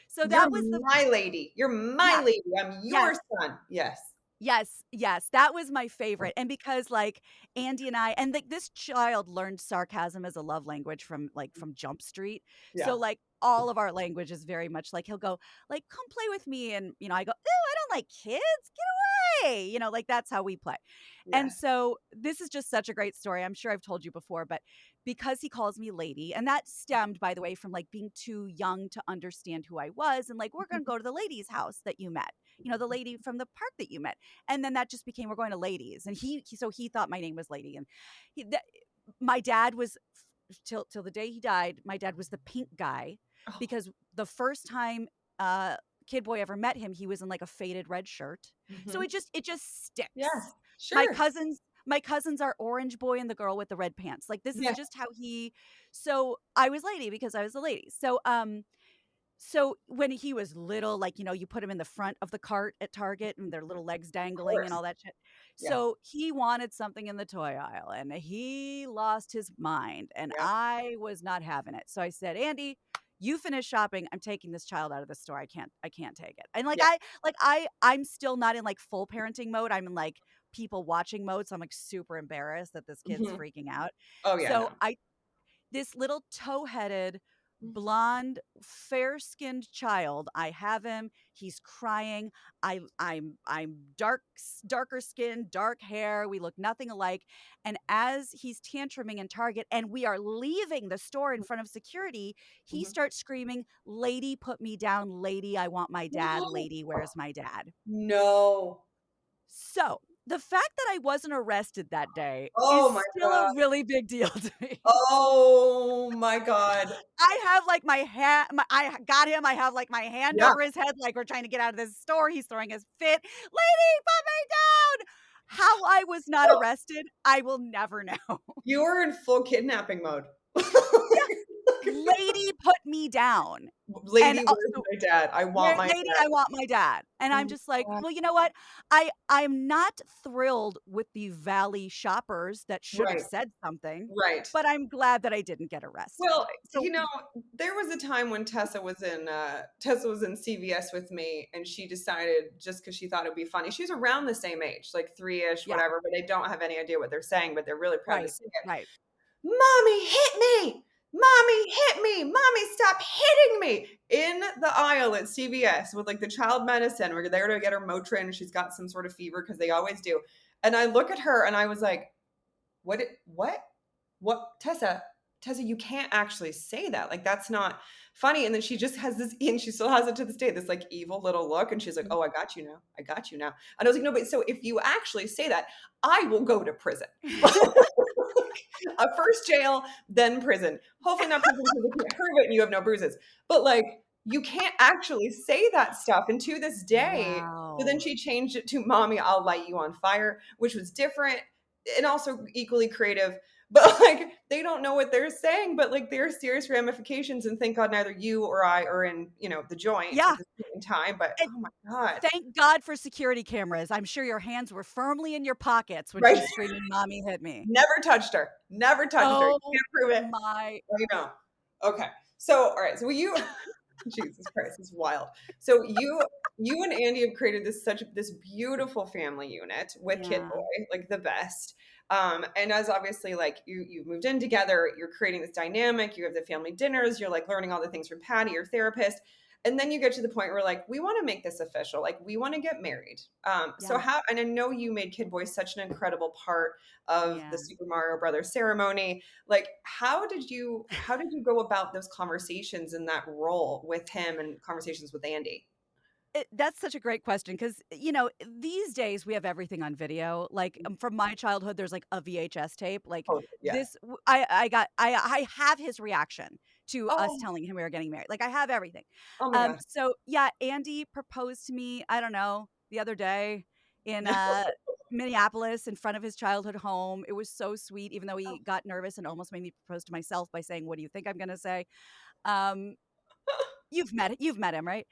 So You're that was the my lady. You're my yes, lady. I'm yes. your son. Yes. Yes, yes, that was my favorite, and because, like, Andy and I and, like, this child learned sarcasm as a love language from, like, from Jump Street, so, Yeah. like, all of our language is very much like, he'll go, like, "Come play with me," and, I go, "Ew, I don't like kids, get away," like, that's how we play, and Yes. so, this is just such a great story, I'm sure I've told you before, but because he calls me lady, and that stemmed, by the way, from, like, being too young to understand who I was, and, like, "We're gonna go to the lady's house that you met," the lady from the park that you met. And then that just became, "We're going to ladies," and so he thought my name was Lady, and he that my dad was till the day he died, my dad was the pink guy Oh, because the first time, uh, Kid Boy ever met him, he was in, like, a faded red shirt. So mhm. it just sticks. Yes. Sure. My cousins are Orange Boy and the girl with the red pants, like, this is Yes. just how he so I was Lady because I was a lady. So when he was little, like, you put him in the front of the cart at Target and their little legs Of dangling and course. all that shit. Yeah. So he wanted something in the toy aisle and he lost his mind and Yeah. I was not having it. So I said, "Andy, you finish shopping. I'm taking this child out of the store. I can't take it." And Yeah. I'm still not in like full parenting mode. I'm in like people watching mode. So I'm like super embarrassed that this kid's Mhm. freaking out. Oh, yeah, So no. I this little tow-headed, Mm. blonde, fair-skinned child, I have him, he's crying, I'm darker skin, dark hair, we look nothing alike, and as he's tantruming in Target and we are leaving the store in front of security, he Mhm. starts screaming, "Lady, put me down, lady, I want my dad, lady, where's my dad?" No. So, the fact that I wasn't arrested that day is Oh my still a god. really big deal to me. Oh my god. I have, like, my hand I got him, I have, like, my hand Yeah. over his head like we're trying to get out of this store, he's throwing his fit. "Lady, put me down!" How I was not Oh, arrested, I will never know. you were in full kidnapping mode. Yes, "Lady, put me down." And, Lady, where's so my dad? I want "Where my lady, dad. I want my dad." And Oh I'm my just like, god. "Well, you know what? I'm not thrilled with the Valley shoppers that should have Right, said something, right. but I'm glad that I didn't get arrested." Well, So there was a time when Tessa was in CVS with me, and she decided just because she thought it'd be funny. She's around the same age, like 3-ish, yeah, whatever, but they don't have any idea what they're saying, but they're really proud to right, say it. right. "Mommy hit me! Mommy hit me! Mommy, stop hitting me!" In the aisle at CVS with, like, the child medicine. We're there to get her Motrin. She's got some sort of fever because they always do. And I look at her and I was like, what? What? Tessa, you can't actually say that. Like, that's not funny." And then she just has this, and she still has it to this day, this like evil little look. And she's like, "Oh, I got you now. I got you now." And I was like, "No, but so if you actually say that, I will go to prison." First jail, then prison. Hopefully not prison because they can't prove it and you have no bruises. But like, you can't actually say that stuff. And to this day, so then Wow. she changed it to "Mommy, I'll light you on fire," which was different and also equally creative. But like, they don't know what they're saying, but like, there are serious ramifications. And thank God neither you or I are in, the joint Yeah, at this point in time. But and oh my God. thank God for security cameras. I'm sure your hands were firmly in your pockets when Right? she's screaming, "Mommy hit me." Never touched her. Never touched her. You Oh can't prove it. my You know. Okay. So, all right. So you Jesus Christ, this is wild. So you and Andy have created this beautiful family unit with Kid Yeah. Boy, like the best. And as obviously like you've moved in together, you're creating this dynamic. You have the family dinners. You're like learning all the things from Patty, your therapist. And then you get to the point where like, we want to make this official. Like we want to get married. So Yeah. how, and I know you made Kid Boy such an incredible part of the Yeah. Super Mario Brothers ceremony. Like how did you go about those conversations in that role with him and conversations with Andy? That's such a great question because, these days we have everything on video. Like, from my childhood, there's like a VHS tape. Like Oh, yeah. this, I have his reaction to us Oh, telling him we were getting married. Like I have everything. oh my gosh. So yeah, Andy proposed to me, I don't know, the other day in Minneapolis in front of his childhood home. It was so sweet, even though he got nervous and almost made me propose to myself by saying, "What do you think I'm gonna say?" Um, you've met him, right?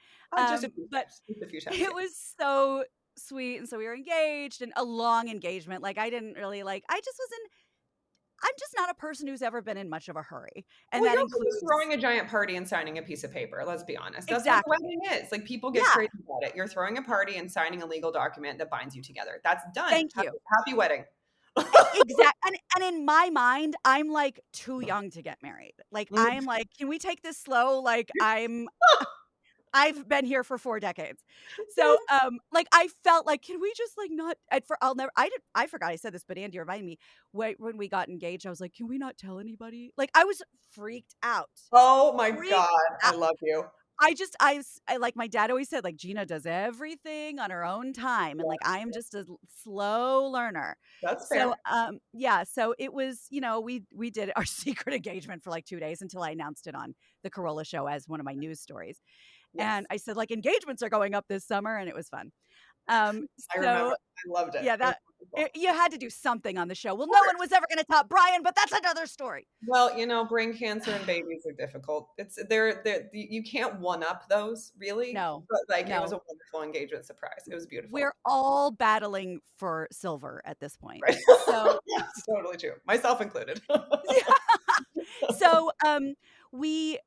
Just a few But times. Just a few times, it yeah. was so sweet, and so we were engaged, and a long engagement. Like, I didn't really I just wasn't I'm just not a person who's ever been in much of a hurry, and Well, that you're also just includes throwing a giant party and signing a piece of paper, let's be honest. That's what a exactly. wedding is. Like, people get Yeah, crazy about it. You're throwing a party and signing a legal document that binds you together. That's done. thank Happy you. happy wedding. And in my mind, I'm, like, too young to get married. Like, Mm. I'm like, "Can we take this slow?" Like, I've been here for 4 decades. So, like, I felt like, "Can we just, like, not" I'll never I forgot I said this, but Andy reminded me, when we got engaged, I was like, "Can we not tell anybody?" Like, I was freaked out. Oh my Freaked god, I out. love you. I like my dad always said, like, "Gina does everything on her own time," and, like, I am just a slow learner. That's So, fair. yeah, so it was, we did our secret engagement for, like, 2 days until I announced it on the Carolla show as one of my news stories. And Yes. I said, like, "Engagements are going up this summer," and it was fun. Um, I remember. so I loved it. yeah, It was wonderful. you had to do something on the show. Well, Of no one course. was ever gonna top Brian, but that's another story. Well, brain cancer and babies are difficult. They're you can't one up those really, No, but, like, it was no. a wonderful engagement surprise. It was beautiful. We're all battling for silver at this point. Right. So That's totally true, myself included. so, we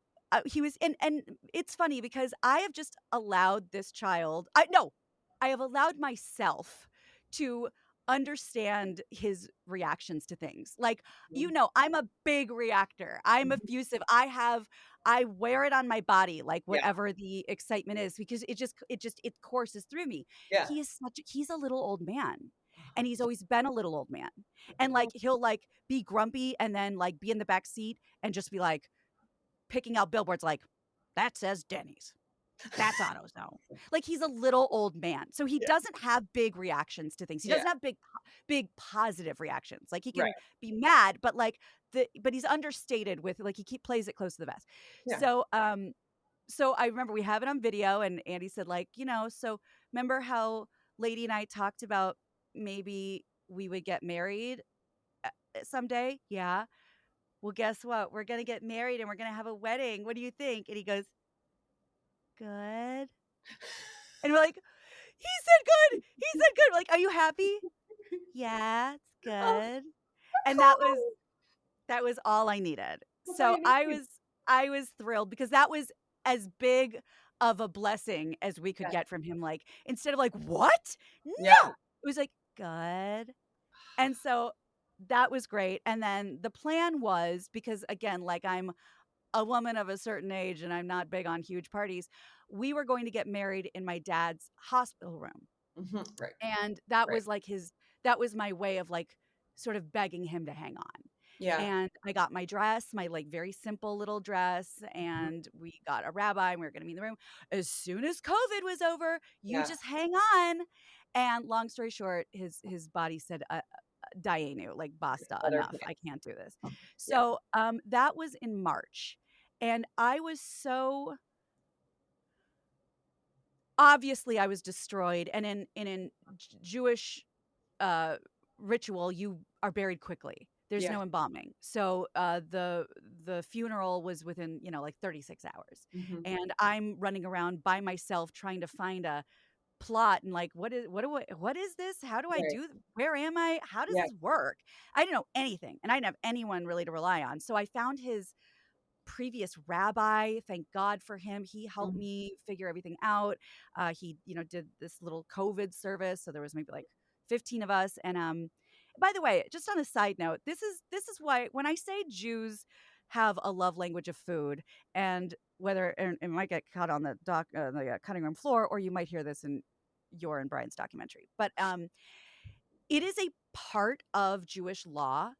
he was and it's funny because I have just allowed this child I no, I have allowed myself to understand his reactions to things. Like, Mhm, I'm a big reactor. I'm mhm. effusive. I wear it on my body, like, Yeah, whatever the excitement is, because it courses through me. yeah. He's a little old man, and he's always been a little old man. And, like, he'll, like, be grumpy and then, like, be in the back seat and just be, like, picking out billboards like, "That says Denny's. That's AutoZone." Like, he's a little old man. So he Yeah, doesn't have big reactions to things. He yeah, doesn't have big positive reactions. Like, he right, can be mad, but, like, but he's understated with, like, plays it close to the vest. yeah, So I remember we have it on video, and Andy said, like, "So remember how Lady and I talked about maybe we would get married, someday?" "Yeah." "Well, guess what? We're gonna get married and we're gonna have a wedding. What do you think?" And he goes, "Good." And we're like, "He said good. He said good." We're like, "Are you happy?" "Yeah, it's Oh, good." that's And all. that was all I needed. That's all So you need. I was thrilled because that was as big of a blessing as we could Yeah, get from him. Like, instead of like, "What? yeah, No." It was like, "Good." And so that was great. And then the plan was, because again, like, I'm a woman of a certain age and I'm not big on huge parties, we were going to get married in my dad's hospital room. mhm, right, And right. that was my way of, like, sort of begging him to hang on. Yeah, And I got my dress, my, like, very simple little dress, mhm, and we got a rabbi, and we were gonna be in the room. As soon as COVID was over, "You yeah, just hang on." And long story short, his body said, "Dayenu," like, "Basta, better enough. I plans. can't do this." Yeah, So, that was in March, and I was so obviously, I was destroyed, and in Jewish uh, ritual, you are buried quickly. There's yeah, no embalming. So, the funeral was within, like, 36 hours. mhm, And I'm running around by myself trying to find a plot and, like, what is this? How do I right, do where am I? How does yeah, this work? I didn't know anything, and I didn't have anyone really to rely on. So I found his previous rabbi. Thank God for him. He helped mhm, me figure everything out. He, did this little COVID service, so there was maybe like 15 of us. And by the way, just on a side note, this is why when I say Jews have a love language of food, and whether and it might get caught on the cutting room floor, or you might hear this in your and Brian's documentary. But it is a part of Jewish law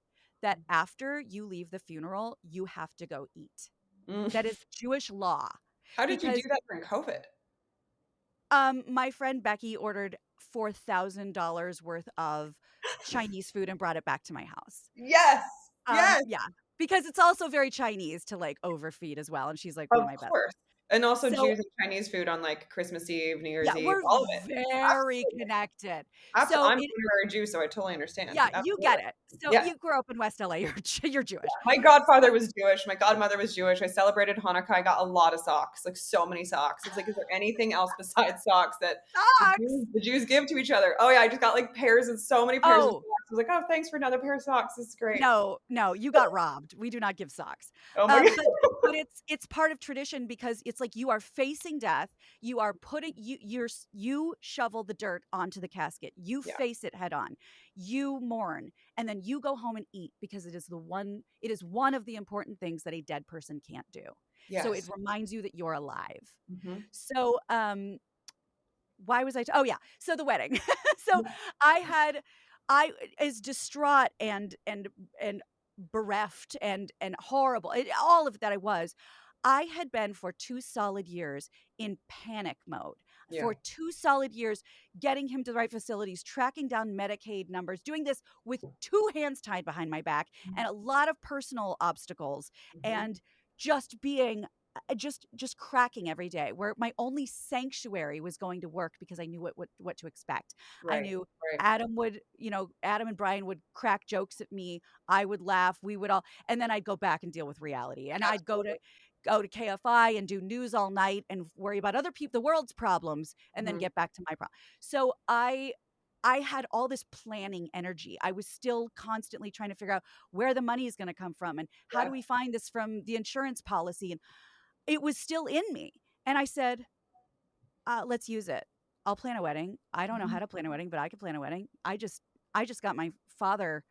that after you leave the funeral, you have to go eat. Mm. That is Jewish law How did you do because that during COVID? my friend Becky ordered $4,000 worth of Chinese food and brought it back to my house. Yes. Yes. Yeah, because it's also very Chinese to, like, overfeed as well, and she's, like, one Of of my best course. friends. And also So, Jews and Chinese food on, like, Christmas Eve, New Year's yeah, Eve, we're all of it. very Absolutely. connected. I'm So an it honorary Jew, so I totally understand. yeah, you Absolutely. get it. So Yeah. you grew up in West LA, you're Jewish. My So godfather was Jewish, my godmother was Jewish, I celebrated Hanukkah, I got a lot of socks, like, so many socks. It's like, is there anything else besides socks that socks! The Jews give to each other? Oh, yeah, I just got, like, pairs of so many pairs of Oh, socks. I was like, "Oh, thanks for another pair of socks, this is great." no, no, you got robbed. We do not give socks. Oh my god. But it's part of tradition because it's like you are facing death. You are putting you shovel the dirt onto the casket. You Yeah. face it head on. You mourn, and then you go home and eat because it is one of the important things that a dead person can't do. So it Yes. reminds you that you're alive. Mhm. So why was oh yeah, so the wedding. So I had I is distraught and bereft and horrible, all of that I was. I had been for 2 solid years in panic mode. Yeah. For 2 solid years, getting him to the right facilities, tracking down Medicaid numbers, doing this with 2 hands tied behind my back and a lot of personal obstacles, Mhm. and just being just cracking every day, where my only sanctuary was going to work because I knew what to expect. I Right. knew Right. Adam and Brian would crack jokes at me. I would laugh. We would all, and then I'd go back and deal with reality. And I'd Absolutely. go to KFI and do news all night and worry about other people, the world's problems, and then Mhm. get back to my problem. So I had all this planning energy. I was still constantly trying to figure out where the money is going to come from and how do Yeah. we find this from the insurance policy, and it was still in me. And I said, let's use it. I'll plan a wedding. I don't know how Mhm. to plan a wedding, but I can plan a wedding. I just got my father,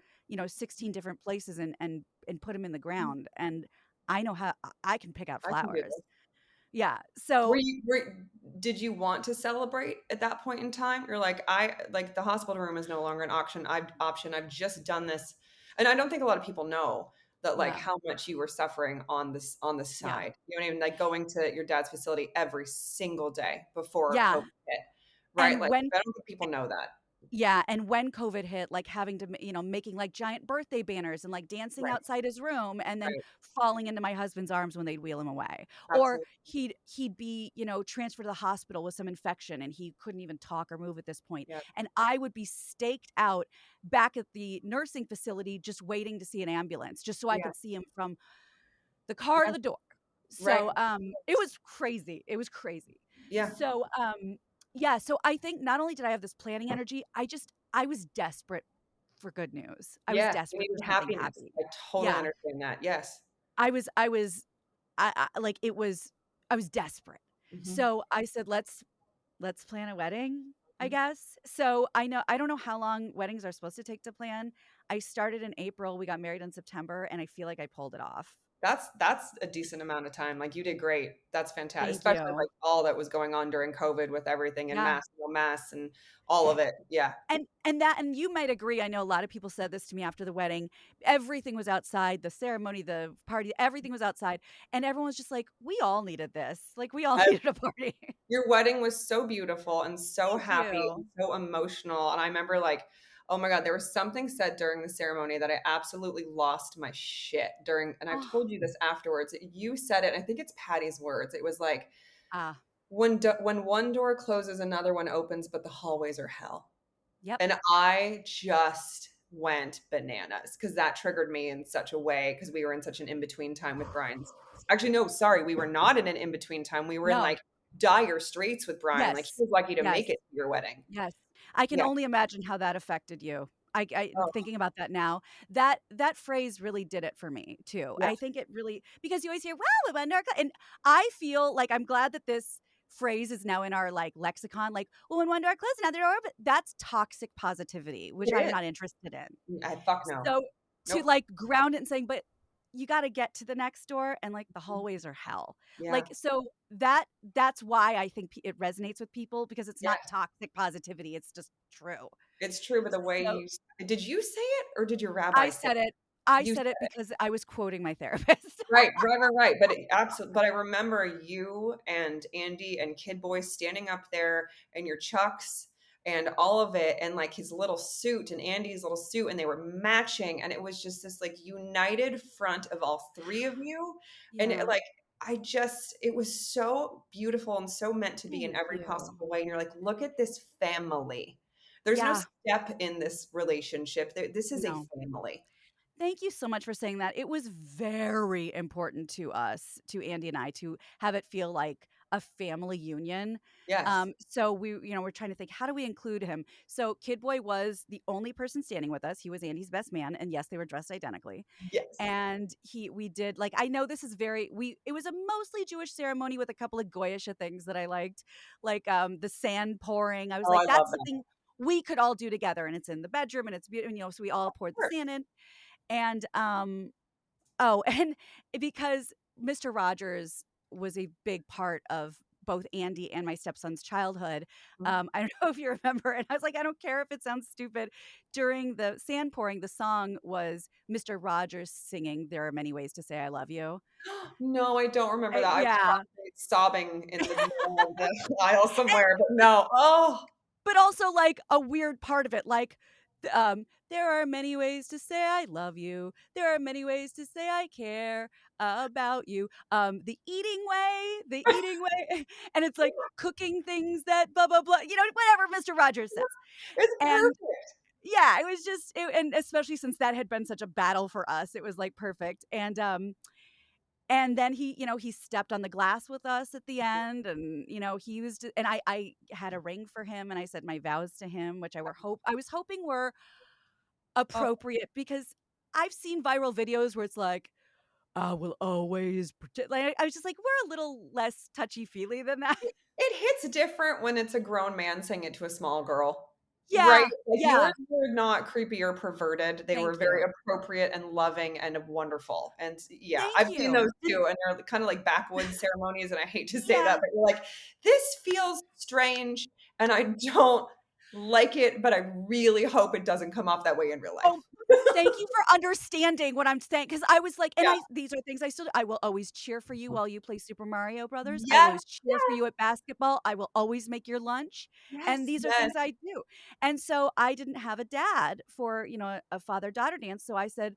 16 different places and put him in the ground. And I know how I can pick out I can do flowers. this. Yeah. Were So you were Did you want to celebrate at that point in time? You're like, "I like, the hospital room is no longer an option. I've just done this." And I don't think a lot of people know that, like, yeah. how much you were suffering on the Yeah. side. You know what I mean? Like, going to your dad's facility every single day before Yeah. COVID hit, right? And Like, when I don't think people know that. Yeah, and when COVID hit, like, having to making, like, giant birthday banners and, like, dancing Right, outside his room and then right. falling into my husband's arms when they'd wheel him away. Or Absolutely. he'd be, transferred to the hospital with some infection, and he couldn't even talk or move at this point, Yeah, and I would be staked out back at the nursing facility just waiting to see an ambulance, just so I yeah, could see him from the car to yeah, the door. right. So, it was crazy. It was crazy. Yeah, So, yeah, so I think not only did I have this planning energy, I was desperate for good news. I was yeah, you desperate for needed something happiness. happy. I totally Yeah. understand that, yes. I was like, it was I was desperate. Mhm, So I said, "Let's plan a wedding, I mhm. guess." So I don't know how long weddings are supposed to take to plan. I started in April, we got married in September, and I feel like I pulled it off. That's a decent amount of time, like, you did great. That's fantastic, Thank especially, you. like, all that was going on during COVID with everything and Yeah. mask, no masks, and all of it. Yeah. And you might agree, I know a lot of people said this to me after the wedding. Everything was outside, the ceremony, the party, everything was outside, and everyone was just like, "We all needed this. Like, we all I needed a party." Your wedding was so beautiful and so Thank happy and you. so emotional, and I remember, like, oh my god, there was something said during the ceremony that I absolutely lost my shit during, and I've Oh, told you this afterwards. You said it, and I think it's Patty's words. It was like, ah, when one door closes, another one opens, but the hallways are hell." yep. And I just went bananas because that triggered me in such a way, because we were in such an in-between time with Brian's. Actually, no, sorry, we were not in an in-between time. We were in, No. like, dire straits with Brian. Like, he Yes. was lucky to Yes. make it to your wedding. Yes. I can Yeah. only imagine how that affected you. Oh, Thinking about that now, that phrase really did it for me too. yeah. I think it really because you always hear, "Well, we went to our and I feel like I'm glad that this phrase is now in our, like, lexicon, like, "Well, when one door closed, another door opened." That's toxic positivity, which It I'm is. not interested in. I fuck no. So, to, Nope. like, ground it and saying, "But you gotta get to the next door, and, like, the hallways are hell. Yeah. Like, so that's why I think p it resonates with people because it's not Yes. toxic positivity, it's just true. It's true, but the way So, you did you say it or did your rabbi I say said it? it. I You said it said because I was quoting my therapist. right, but it but I remember you and Andy and KidBoy standing up there in your chucks and all of it and, like, his little suit and Andy's little suit, and they were matching, and it was just this, like, united front of all 3 of you, and it, Yeah. like, it was so beautiful and so meant to be in Thank every you. possible way, and you're like, "Look at this family." There's no Yeah. step in this relationship. This is a No. family. Thank you so much for saying that. It was very important to us, to Andy and I, to have it feel like a family union. Yes. So we're trying to think, how do we include him? So Kid Boy was the only person standing with us. He was Andy's best man, and yes, they were dressed identically. Yes. And we did like I know this is very we it was a mostly Jewish ceremony with a couple of goyish things that I liked, like the sand pouring. I was Oh, I like, love that's that. something we could all do together, and it's in the bedroom, and it's beautiful, so we all poured the Sure. sand in. And, oh, and because Mr. Rogers was a big part of both Andy and my stepson's childhood, Mhm. I don't know if you remember, and I was like, "I don't care if it sounds stupid." During the sand pouring, the song was Mr. Rogers singing "There Are Many Ways to Say I Love You." No, I don't remember that. I was Yeah. probably sobbing in the middle of the aisle somewhere, but no. Oh, But also, like, a weird part of it, like, "There are many ways to say I love you. There are many ways to say I care about you." The eating way, and it's like, cooking things that blah, blah, blah, whatever Mr. Rogers says. it's And perfect. yeah, it was just and especially since that had been such a battle for us, it was, like, perfect. And then he stepped on the glass with us at the end, and, he was and I had a ring for him, and I said my vows to him, which I was hoping were Oh, appropriate because I've seen viral videos where it's like, "I will always protect," like, I was just like, "We're a little less touchy-feely than that." it hits different when it's a grown man saying it to a small girl, right? Yeah, Like, yeah. yours were not creepy or perverted. They were Thank very you. appropriate and loving and wonderful, and yeah, Thank I've seen you. those too, and they're kinda like backwoods ceremonies, and I hate to say that, Yeah. but you're like, "This feels strange, and I don't like it, but I really hope it doesn't come off that way in real life." Oh, thank you for understanding what I'm saying, because I was like and Yeah. these are things I will always cheer for you while you play Super Mario Brothers. I will Yes, always cheer for you at basketball. I will always make your lunch, and yes, these are yes, things I do. And so I didn't have a dad for, a father-daughter dance, so I said,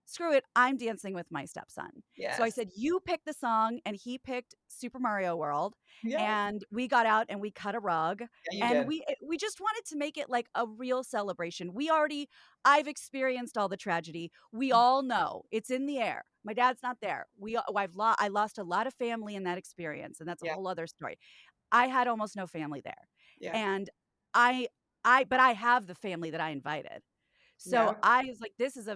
"Screw it, I'm dancing with my stepson." So I yes, said, "You pick the song," and he picked Super Mario World, yes. and we got out and we cut a rug, Yeah, you and did. we just wanted to make it like a real celebration. I've experienced all the tragedy. We all know it's in the air. My dad's not there. I lost a lot of family in that experience, and that's a Yeah, whole other story. I had almost no family there, yeah, and I but I have the family that I invited. So yeah. I was like, this is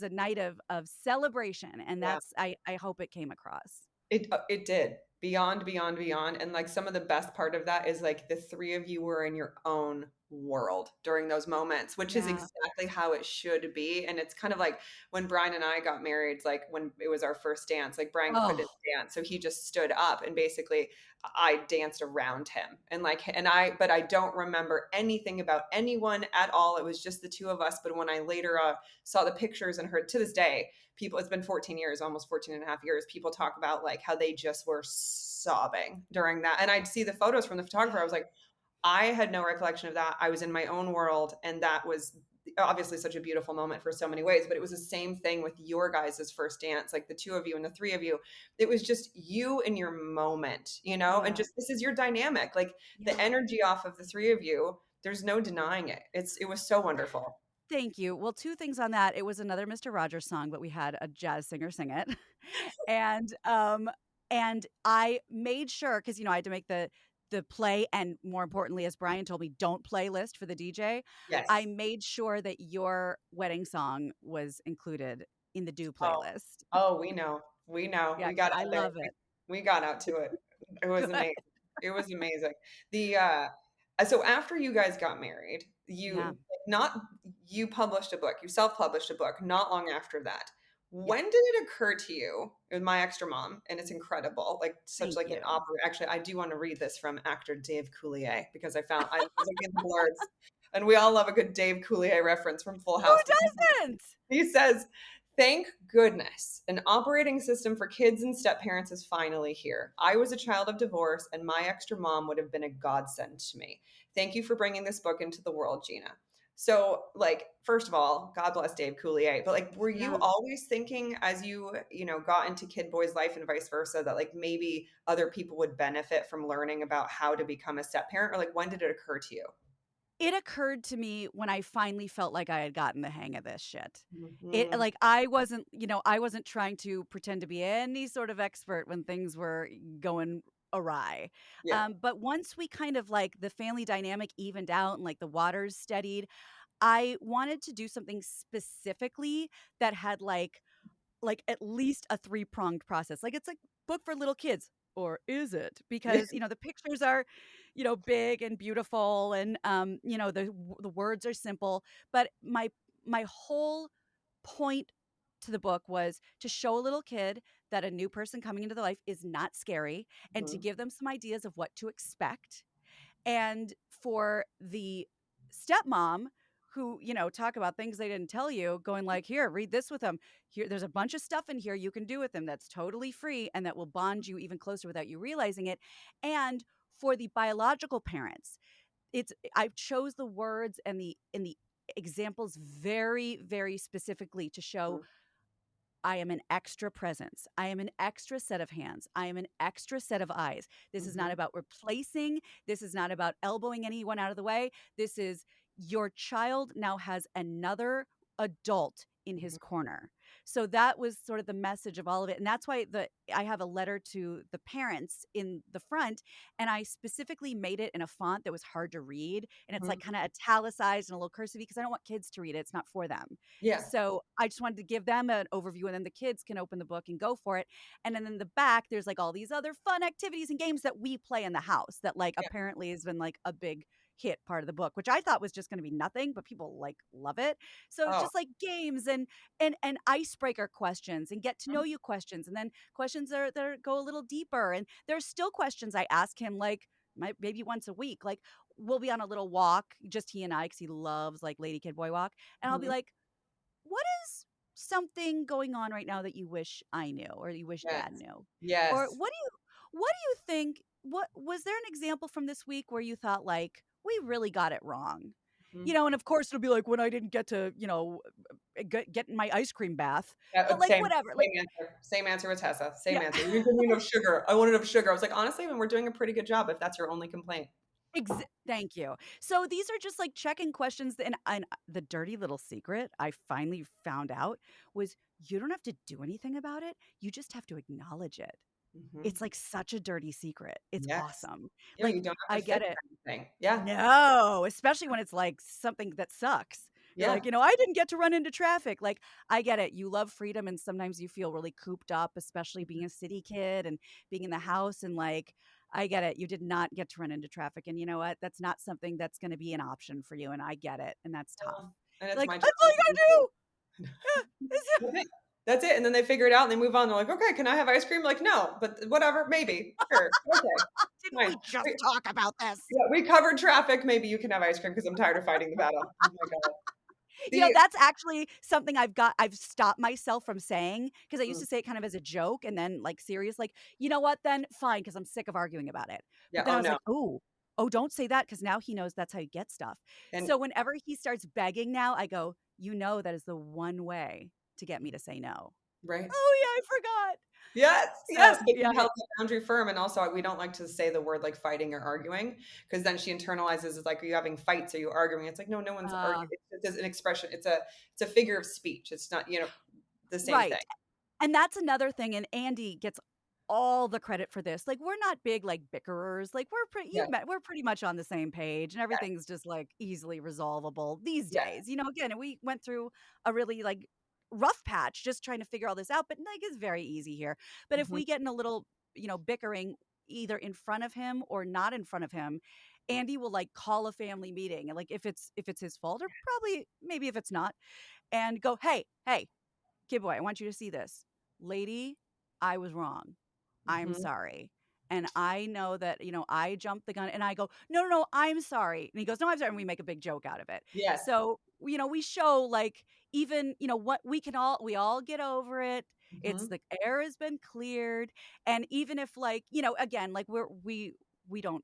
a night of celebration, and Yeah. I hope it came across. It did. Beyond, beyond, beyond, and, like, some of the best part of that is, like, the 3 of you were in your own world during those moments, which is Yeah. exactly how it should be, and it's kind of like when Brian and I got married, like, when it was our first dance, like, Brian couldn't Oh, dance, so he just stood up, and basically, I danced around him, and, like and I but I don't remember anything about anyone at all, it was just the 2 of us, but when I later, saw the pictures and heard to this day, people it's been 14 years, almost 14 and a half years, people talk about like how they just were sobbing during that, and I'd see the photos from the photographer, I was like, I had no recollection of that, I was in my own world, and that was obviously such a beautiful moment for so many ways, but it was the same thing with your guys' first dance, like the 2 of you and the 3 of you, it was just you in your moment, and yeah. just this is your dynamic, like the Yeah. energy off of the 3 of you, there's no denying it, it was so wonderful. Thank you. Well, 2 things on that. It was another Mister Rogers song, but we had a jazz singer sing it. And, I made sure because I had to make the play and more importantly, as Brian told me, don't playlist for the DJ. I Yes. made sure that your wedding song was included in the do Oh, playlist. oh, we know. We know. Yeah, We 'cause got I out there. love We it. we got out to it. It was Good. amazing. It was amazing. The, so after you guys got married, Yeah. you not you published a book, you self-published a book not long after that. Yeah. When did it occur to you, with my extra mom, and it's incredible, like such Thank like an you. opera. Actually, I do want to read this from actor Dave Coulier because I was looking at the blurbs, and we all love a good Dave Coulier reference from Full House. But Who doesn't? he says, "Thank goodness, an operating system for kids and step parents is finally here. I was a child of divorce, and my extra mom would have been a godsend to me. Thank you for bringing this book into the world, Gina." So, like, first of all, God bless Dave Coulier. But like, were you Yeah. always thinking as you got into Kid Boy's life and vice versa that like maybe other people would benefit from learning about how to become a step parent, or like when did it occur to you? It occurred to me when I finally felt like I had gotten the hang of this shit. It Mhm. like, I wasn't trying to pretend to be any sort of expert when things were going awry. Yeah. But once we kind of like the family dynamic evened out and like the waters steadied, I wanted to do something specifically that had like at least a three-pronged process. Like it's like book for little kids, or is it? Yeah. Because, the pictures are, big and beautiful and the words are simple, but my whole point to the book was to show a little kid that a new person coming into their life is not scary and to Mhm. give them some ideas of what to expect and for the stepmom who, talk about things they didn't tell you, going like, "Here, read this with them. Here, there's a bunch of stuff in here you can do with them that's totally free and that will bond you even closer without you realizing it." And for the biological parents, I chose the words and the examples very, very specifically to show Mhm. I am an extra presence. I am an extra set of hands. I am an extra set of eyes. This is not Mhm. about replacing. This is not about elbowing anyone out of the way. This is your child now has another adult in his Mhm. corner. So that was sort of the message of all of it. And that's why I have a letter to the parents in the front and I specifically made it in a font that was hard to read and it's like Mhm. kind of italicized and a little cursive because I don't want kids to read it. It's not for them. Yeah. So I just wanted to give them an overview and then the kids can open the book and go for it. And then in the back, there's like all these other fun activities and games that we play in the house that like Yeah. apparently has been like a big hit part of the book, which I thought was just going to be nothing, but people like love it. So Oh. just like games and icebreaker questions and get to know Mhm. you questions and then questions that go a little deeper. And there's still questions I ask him like maybe once a week. Like we'll be on a little walk, just he and I, because he loves like Lady Kid Boy Walk. And I'll be Mhm. like, what is something going on right now that you wish I knew or you wish dad Yes. knew? Or Yes. what do you think what was there an example from this week where you thought like we really got it wrong? Mhm. And of course it'll be like when I didn't get to, get in my ice cream bath. Yeah, But like same whatever, like same answer. Same answer with Tessa, same yeah. answer. "You didn't give me enough sugar. I wanted enough sugar." I was like, "Honestly, then we're doing a pretty good job if that's your only complaint." Thank you. So these are just like checking questions and the dirty little secret I finally found out was you don't have to do anything about it. You just have to acknowledge it. Mhm. It's like such a dirty secret. It's Yes. awesome. You Like, don't have I to fix get it. anything. Yeah. No, especially when it's like something that sucks. You're like, Yeah. I didn't get to run into traffic. Like, I get it. You love freedom and sometimes you feel really cooped up, especially being a city kid and being in the house and like I get it. You did not get to run into traffic. And you know what? That's not something that's going to be an option for you. And I get it. And that's tough. And it's Like, my job that's all to you gotta do too. do. Yeah, That's it. That's it, and then they figure it out and they move on. They're like, "Okay, can I have ice cream?" Like, "No, but whatever, maybe. Sure. Okay. didn't Fine. we just We talk about this? yeah, we covered traffic. Maybe you can have ice cream because 'cause I'm tired of fighting the battle." Oh my god. The That's actually something I've stopped myself from saying because I used mm, to say it kind of as a joke and then, like, serious, like, "You know what, then? Fine, because 'cause I'm sick of arguing about it." yeah, But then oh, I was no. like, oh, don't say that because now he knows that's how you get stuff." And So whenever he starts begging now, I go, that is the one way to get me to say no." right. "Oh, yeah, I forgot." Yes, yes, So, but yeah, you held the boundary firm, and also we don't like to say the word, like, fighting or arguing, because then she internalizes it's like, "Are you having fights? Are you arguing?" It's like, "No, no one's uh, arguing. It's just an expression. It's a figure of speech. It's not, the same thing." right. And that's another thing, and Andy gets all the credit for this. Like, we're not big, like, bickerers. Like, Yeah, we're pretty much on the same page, and yes, everything's just, like, easily resolvable these yes. days. Again, we went through a really, like, rough patch just trying to figure all this out, but, like, it's very easy here. But if Mhm. we get in a little, bickering either in front of him or not in front of him, Andy will, like, call a family meeting, and, like, if it's his fault or probably maybe if it's not, and go, "Hey, hey, KidBoy, I want you to see this. Lady, I was wrong. I'm Mhm. sorry. And I know that, I jumped the gun and I go, no, no, no, I'm sorry. And he goes, no, I'm sorry. And we make a big joke out of it. Yes. So, we show like even, what we all get over it. It's Mhm. the air has been cleared. And even if like, again, like we don't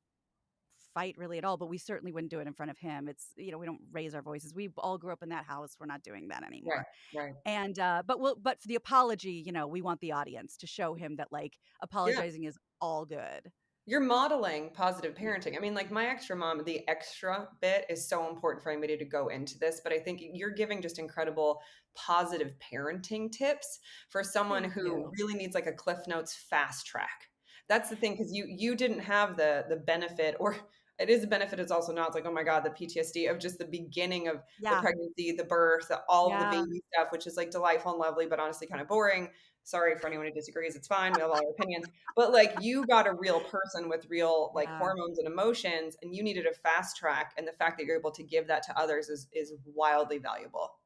fight really at all, but we certainly wouldn't do it in front of him. It's, we don't raise our voices. We all grew up in that house. We're not doing that Right, anymore. right. And, but for the apology, we want the audience to show him that, like, Yeah. apologizing is all good. You're modeling positive Yeah. parenting. I mean, like, my extra mom, the extra bit is so important for anybody to go into this, but I think you're giving just incredible positive parenting tips for someone Thank who you. really needs, like, a Cliff Notes fast track. That's the thing, because you didn't have the benefit, or it is a benefit, it's also not. It's like, "Oh my god," the PTSD of just the beginning of the Yeah. pregnancy, the birth, all of the Yeah. baby stuff, which is, like, delightful and lovely, but honestly kinda boring. Sorry for anyone who disagrees, it's fine, we have all our opinions. But, like, you got a real person with real, like, Yeah. hormones and emotions, and you needed a fast track, and the fact that you're able to give that to others is wildly valuable.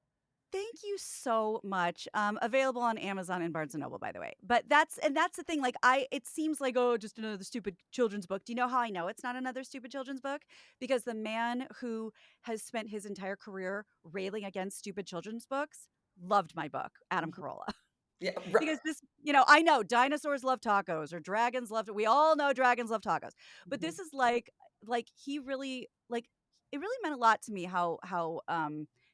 Thank you so much. Available on Amazon and Barnes& and Noble, by the way. But that's the thing, like, it seems like, "Oh, just another stupid children's book." Do you know how I know it's not another stupid children's book? Because the man who has spent his entire career railing against stupid children's books loved my book, Adam Mhm. Carolla. Yeah, Because this, I know dinosaurs love tacos or dragons love, we all know dragons love tacos. But mhm, this is like he really like it really meant a lot to me how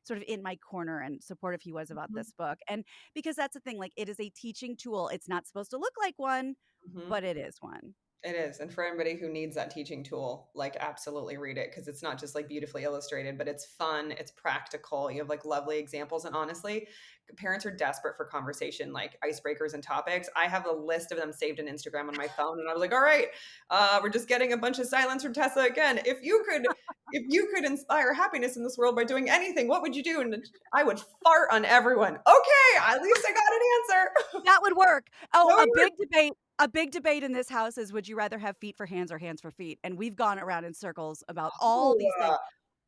sort of in my corner and supportive he was about mhm, this book. And because that's the thing, like it is a teaching tool. It's not supposed to look like one, mhm. but it is one. It is, and for anybody who needs that teaching tool, like, absolutely read it, because it's not just, like, beautifully illustrated, but it's fun, it's practical, you have, like, lovely examples, and honestly, parents are desperate for conversation, like, icebreakers and topics. I have a list of them saved in Instagram on my phone, and I was like, "Alright, we're just getting a bunch of silence from Tessa again. If you could inspire happiness in this world by doing anything, what would you do?" And I would fart on everyone. "Okay, at least I got an answer." That would work. Oh, That would work. a big debate in this house is, would you rather have feet for hands or hands for feet? And we've gone around in circles about all Oh, these things.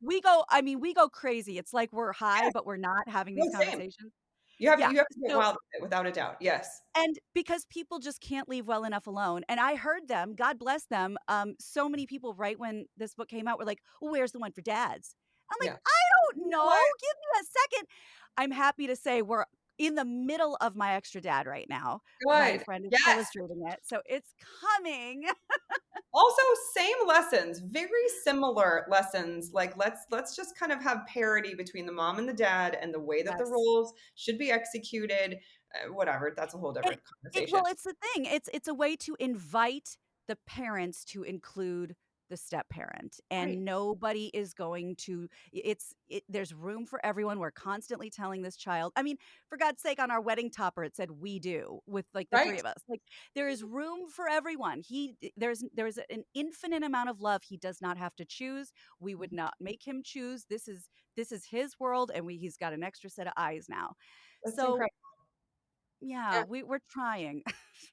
We go crazy. It's like we're high, yes. but we're not having No, these same. conversations. Yeah. You have to get So wild with it, without a doubt. Yes. and because people just can't leave well enough alone. And I heard them, God bless them. So many people right when this book came out were like, well, "Where's the one for dads?" I'm like, Yeah. "I You don't know know. what? Give me a second." I'm happy to say we're in the middle of My Extra Dad right now. My Good. friend is Yes. illustrating it, so it's coming. Also, same lessons, very similar lessons. Like, let's just kind of have parity between the mom and the dad, and the way that the Yes. roles should be executed. Whatever. That's a whole It different well, conversation. it's the thing. It's a way to invite the parents to include the step parent, Right. and nobody is going to there's room for everyone. We're constantly telling this child. I mean, for God's sake, on our wedding topper it said "we do" with like the Right. three of us. Like there is room for everyone. There's an infinite amount of love. He does not have to choose. We would not make him choose. This is his world, and he's got an extra set of eyes now. That's So, incredible. yeah, Yeah. we're trying.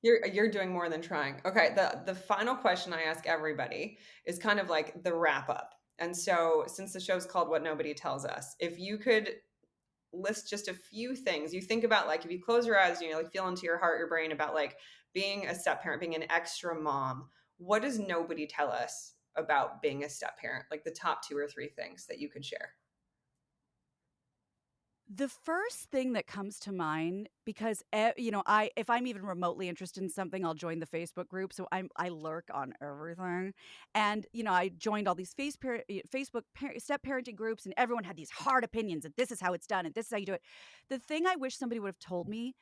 You're doing more than trying. Okay, the final question I ask everybody is kind of like the wrap up. And so, since the show's called What Nobody Tells Us, if you could list just a few things you think about, like if you close your eyes, like feel into your heart, your brain, about like being a step parent, being an extra mom, what does nobody tell us about being a step parent? Like the top two or three things that you could share. The first thing that comes to mind, because I if I'm even remotely interested in something, I'll join the Facebook group. So I lurk on everything, and I joined all these Facebook step parenting groups, and everyone had these hard opinions, and this is how it's done, and this is how you do it. The thing I wish somebody would have told me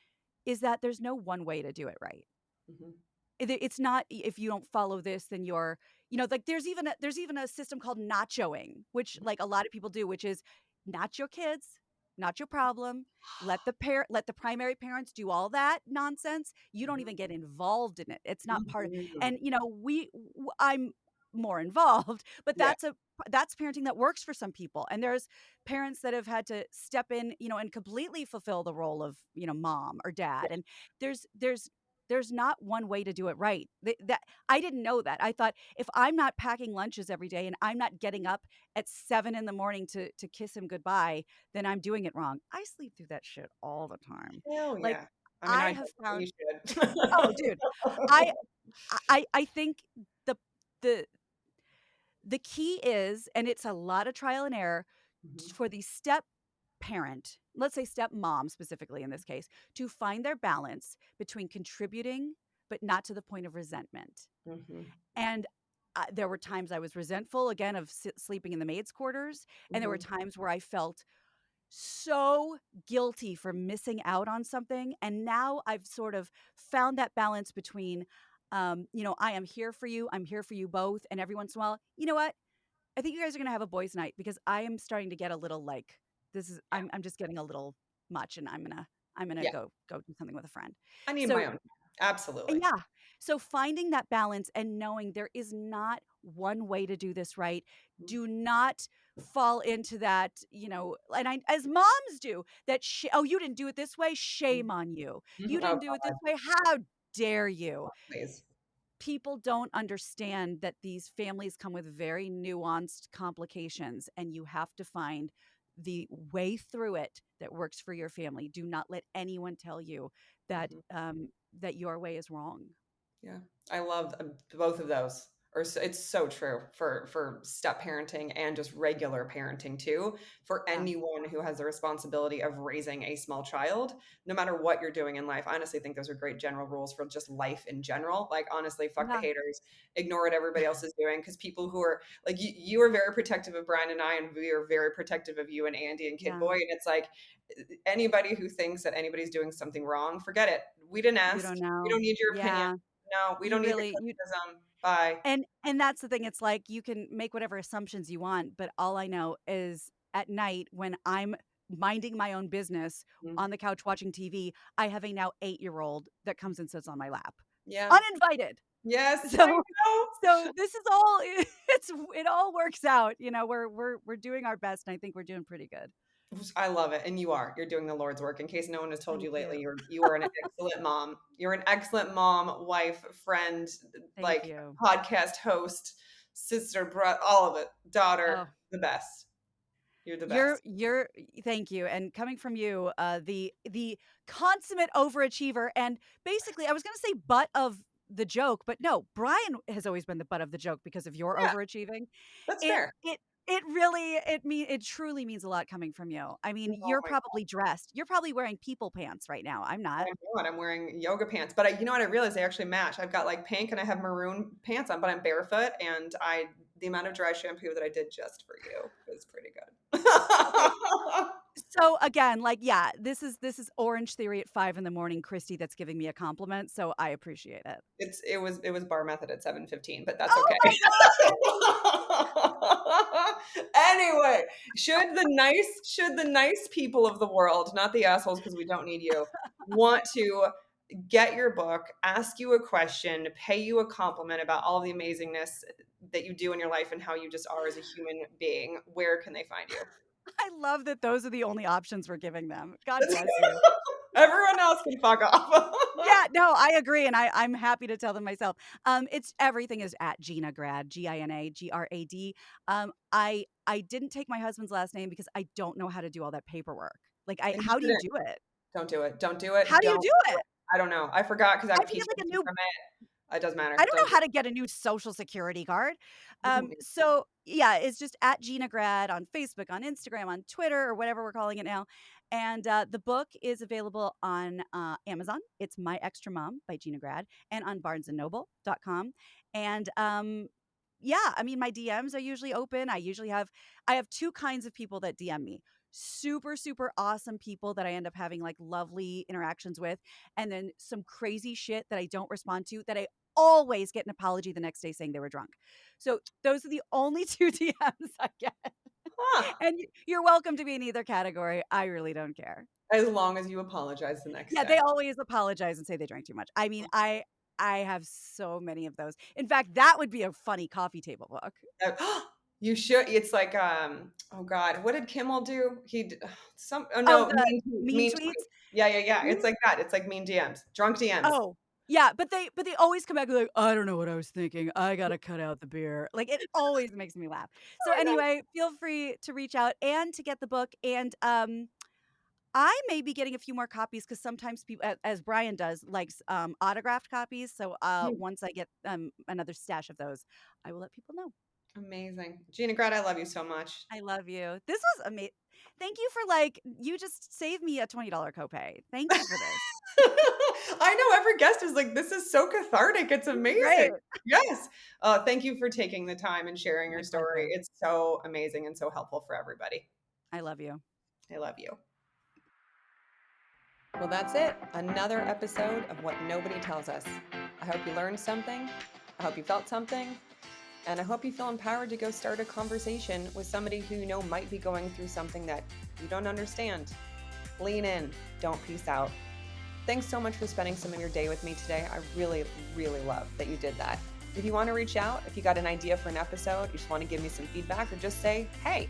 is that there's no one way to do it right. Hmm. It's not if you don't follow this, then you're, like there's even a system called nachoing, which like a lot of people do, which is not your kids, not your problem. Let the primary parents do all that nonsense. You don't even get involved in it. It's not part of, Hmm. and I'm more involved, but Yeah. that's parenting that works for some people. And there's parents that have had to step in, and completely fulfill the role of, mom or dad. And there's There's not one way to do it right. That I didn't know that. I thought if I'm not packing lunches every day and I'm not getting up at 7 in the morning to kiss him goodbye, then I'm doing it wrong. I sleep through that shit all the time. Hell Like, yeah. I mean, I I have don't, but you found should. oh, dude, I I think the the the key is, and it's a lot of trial and error Mhm, for the step parent, let's say stepmom specifically in this case, to find their balance between contributing, but not to the point of resentment. mhm, And there were times I was resentful again of sleeping in the maid's quarters, and there were mhm, times where I felt so guilty for missing out on something. And now I've sort of found that balance between, I am here for you. I'm here for you both. And every once in a while, you know what? I think you guys are gonna have a boys' night because I am starting to get a little like this is yeah, I'm just getting a little much and I'm gonna yeah. go do something with a friend. I need my So own time. Absolutely. yeah. So finding that balance and knowing there is not one way to do this right. Mhm, Do not fall into that, and I as moms do, that oh, you didn't do it this way, mhm, shame on you. mhm. You Oh, didn't do it this way, how dare you? please. People don't understand that these families come with very nuanced complications, and you have to find the way through it that works for your family. Do not let anyone tell you that Mhm. that your way is wrong. Yeah, I love both of those. It's so true for step parenting and just regular parenting too. For Yeah, anyone who has the responsibility of raising a small child, no matter what you're doing in life, I honestly think those are great general rules for just life in general. Like honestly, fuck the yeah, haters, ignore what everybody else is doing because people who are like you are very protective of Brian and I, and we are very protective of you and Andy and Kid yeah. Boy, and it's like anybody who thinks that anybody's doing something wrong, forget it. We didn't You ask. don't We know. don't need your opinion. Yeah, No, we you don't need the really you criticism. Bye. and that's the thing. It's like you can make whatever assumptions you want, but all I know is at night when I'm minding my own business Mhm. on the couch watching TV, I have a now 8-year-old that comes and sits on my lap, Yeah. uninvited. Yes, I So know. so this is all it all works out, we're doing our best, and I think we're doing pretty good. I love it, and you are. You're doing the Lord's work. In case no one has told Thank you lately, you. you are an excellent mom. You're an excellent mom, wife, friend, Thank like you. podcast host, sister, all of it, daughter, Oh, the best. You're the you're best. you're thank you, and coming from you, the consummate overachiever, and basically, I was gonna say butt of the joke, but no, Brian has always been the butt of the joke because of your Yeah, overachieving. that's It fair. it it really it truly means a lot coming from you. I mean, Oh you're my probably dressed. You're probably wearing people pants right now. I'm not. I'm not. I'm wearing yoga pants, but you know what? I realized they actually match. I've got like pink and I have maroon pants on, but I'm barefoot, and the amount of dry shampoo that I did just for you was pretty good. Okay. So again, like, yeah, this is Orange Theory at 5 in the morning, Christy, that's giving me a compliment, so I appreciate it. It was bar method at 7:15, but that's Oh okay. my god! Anyway, should the nice people of the world, not the assholes because we don't need you, want to get your book, ask you a question, pay you a compliment about all the amazingness that you do in your life and how you just are as a human being, where can they find you? I love that those are the only options we're giving them. God bless you. Everyone else can fuck off. Yeah, no, I agree, and I'm happy to tell them myself. It's everything is at Gina Grad, GinaGrad. I didn't take my husband's last name because I don't know how to do all that paperwork. Like, And you how do you shouldn't. do it? Don't do it. Don't do How it. do you Don't do do it. it? I don't know. I forgot because I I have have to get like a PTSD new from it. It doesn't I matter. don't Don't know do how to get a new social security card. it. You don't need So yeah, it's just at Gina Grad on Facebook, on Instagram, on Twitter, or whatever we're calling it now. And the book is available on Amazon. It's My Extra Mom by Gina Grad, and on barnesandnoble.com. And yeah, I mean, my DMs are usually open. I have two kinds of people that DM me. Super, super awesome people that I end up having like lovely interactions with, and then some crazy shit that I don't respond to that I always get an apology the next day saying they were drunk. So those are the only two DMs I get. Huh. And you're welcome to be in either category. I really don't care. As long as you apologize the next Yeah, day. they always apologize and say they drank too much. I mean, I have so many of those. In fact, that would be a funny coffee table book. You should. It's like, oh God, what did Kimmel do? Oh Oh, no, the mean mean tweets? tweets. Yeah, yeah, yeah. Mean It's like that. It's like mean DMs, drunk DMs. Oh. Yeah, but they always come back like, "I don't know what I was thinking. I gotta cut out the beer." Like, it always makes me laugh. So, Oh my God. anyway, feel free to reach out and to get the book, and, I may be getting a few more copies because sometimes people, as Brian does, likes, autographed copies, so, Hmm, once I get, another stash of those, I will let people know. amazing. Gina Grad, I love you so much. I love you. This was amazing. Thank you for, like, you just saved me a $20 copay. Thank you for this. I know every guest is like, this is so cathartic. It's This is great. amazing. Yes. Thank you for taking the time and sharing your My story. pleasure. It's so amazing and so helpful for everybody. I love you. I love you. Well, that's it. Another episode of What Nobody Tells Us. I hope you learned something. I hope you felt something. And I hope you feel empowered to go start a conversation with somebody who you know might be going through something that you don't understand. Lean in. Don't peace out. Thanks so much for spending some of your day with me today. I really, really love that you did that. If you want to reach out, if you got an idea for an episode, you just want to give me some feedback or just say, hey,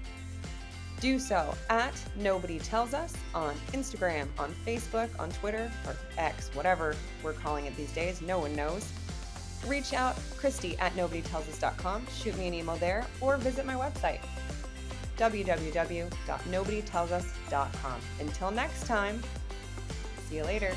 do so at Nobody Tells Us on Instagram, on Facebook, on Twitter, or X, whatever we're calling it these days. No one knows. Reach out, Christy at nobodytellsus.com. Shoot me an email there or visit my website, www.nobodytellsus.com. Until next time, see you later.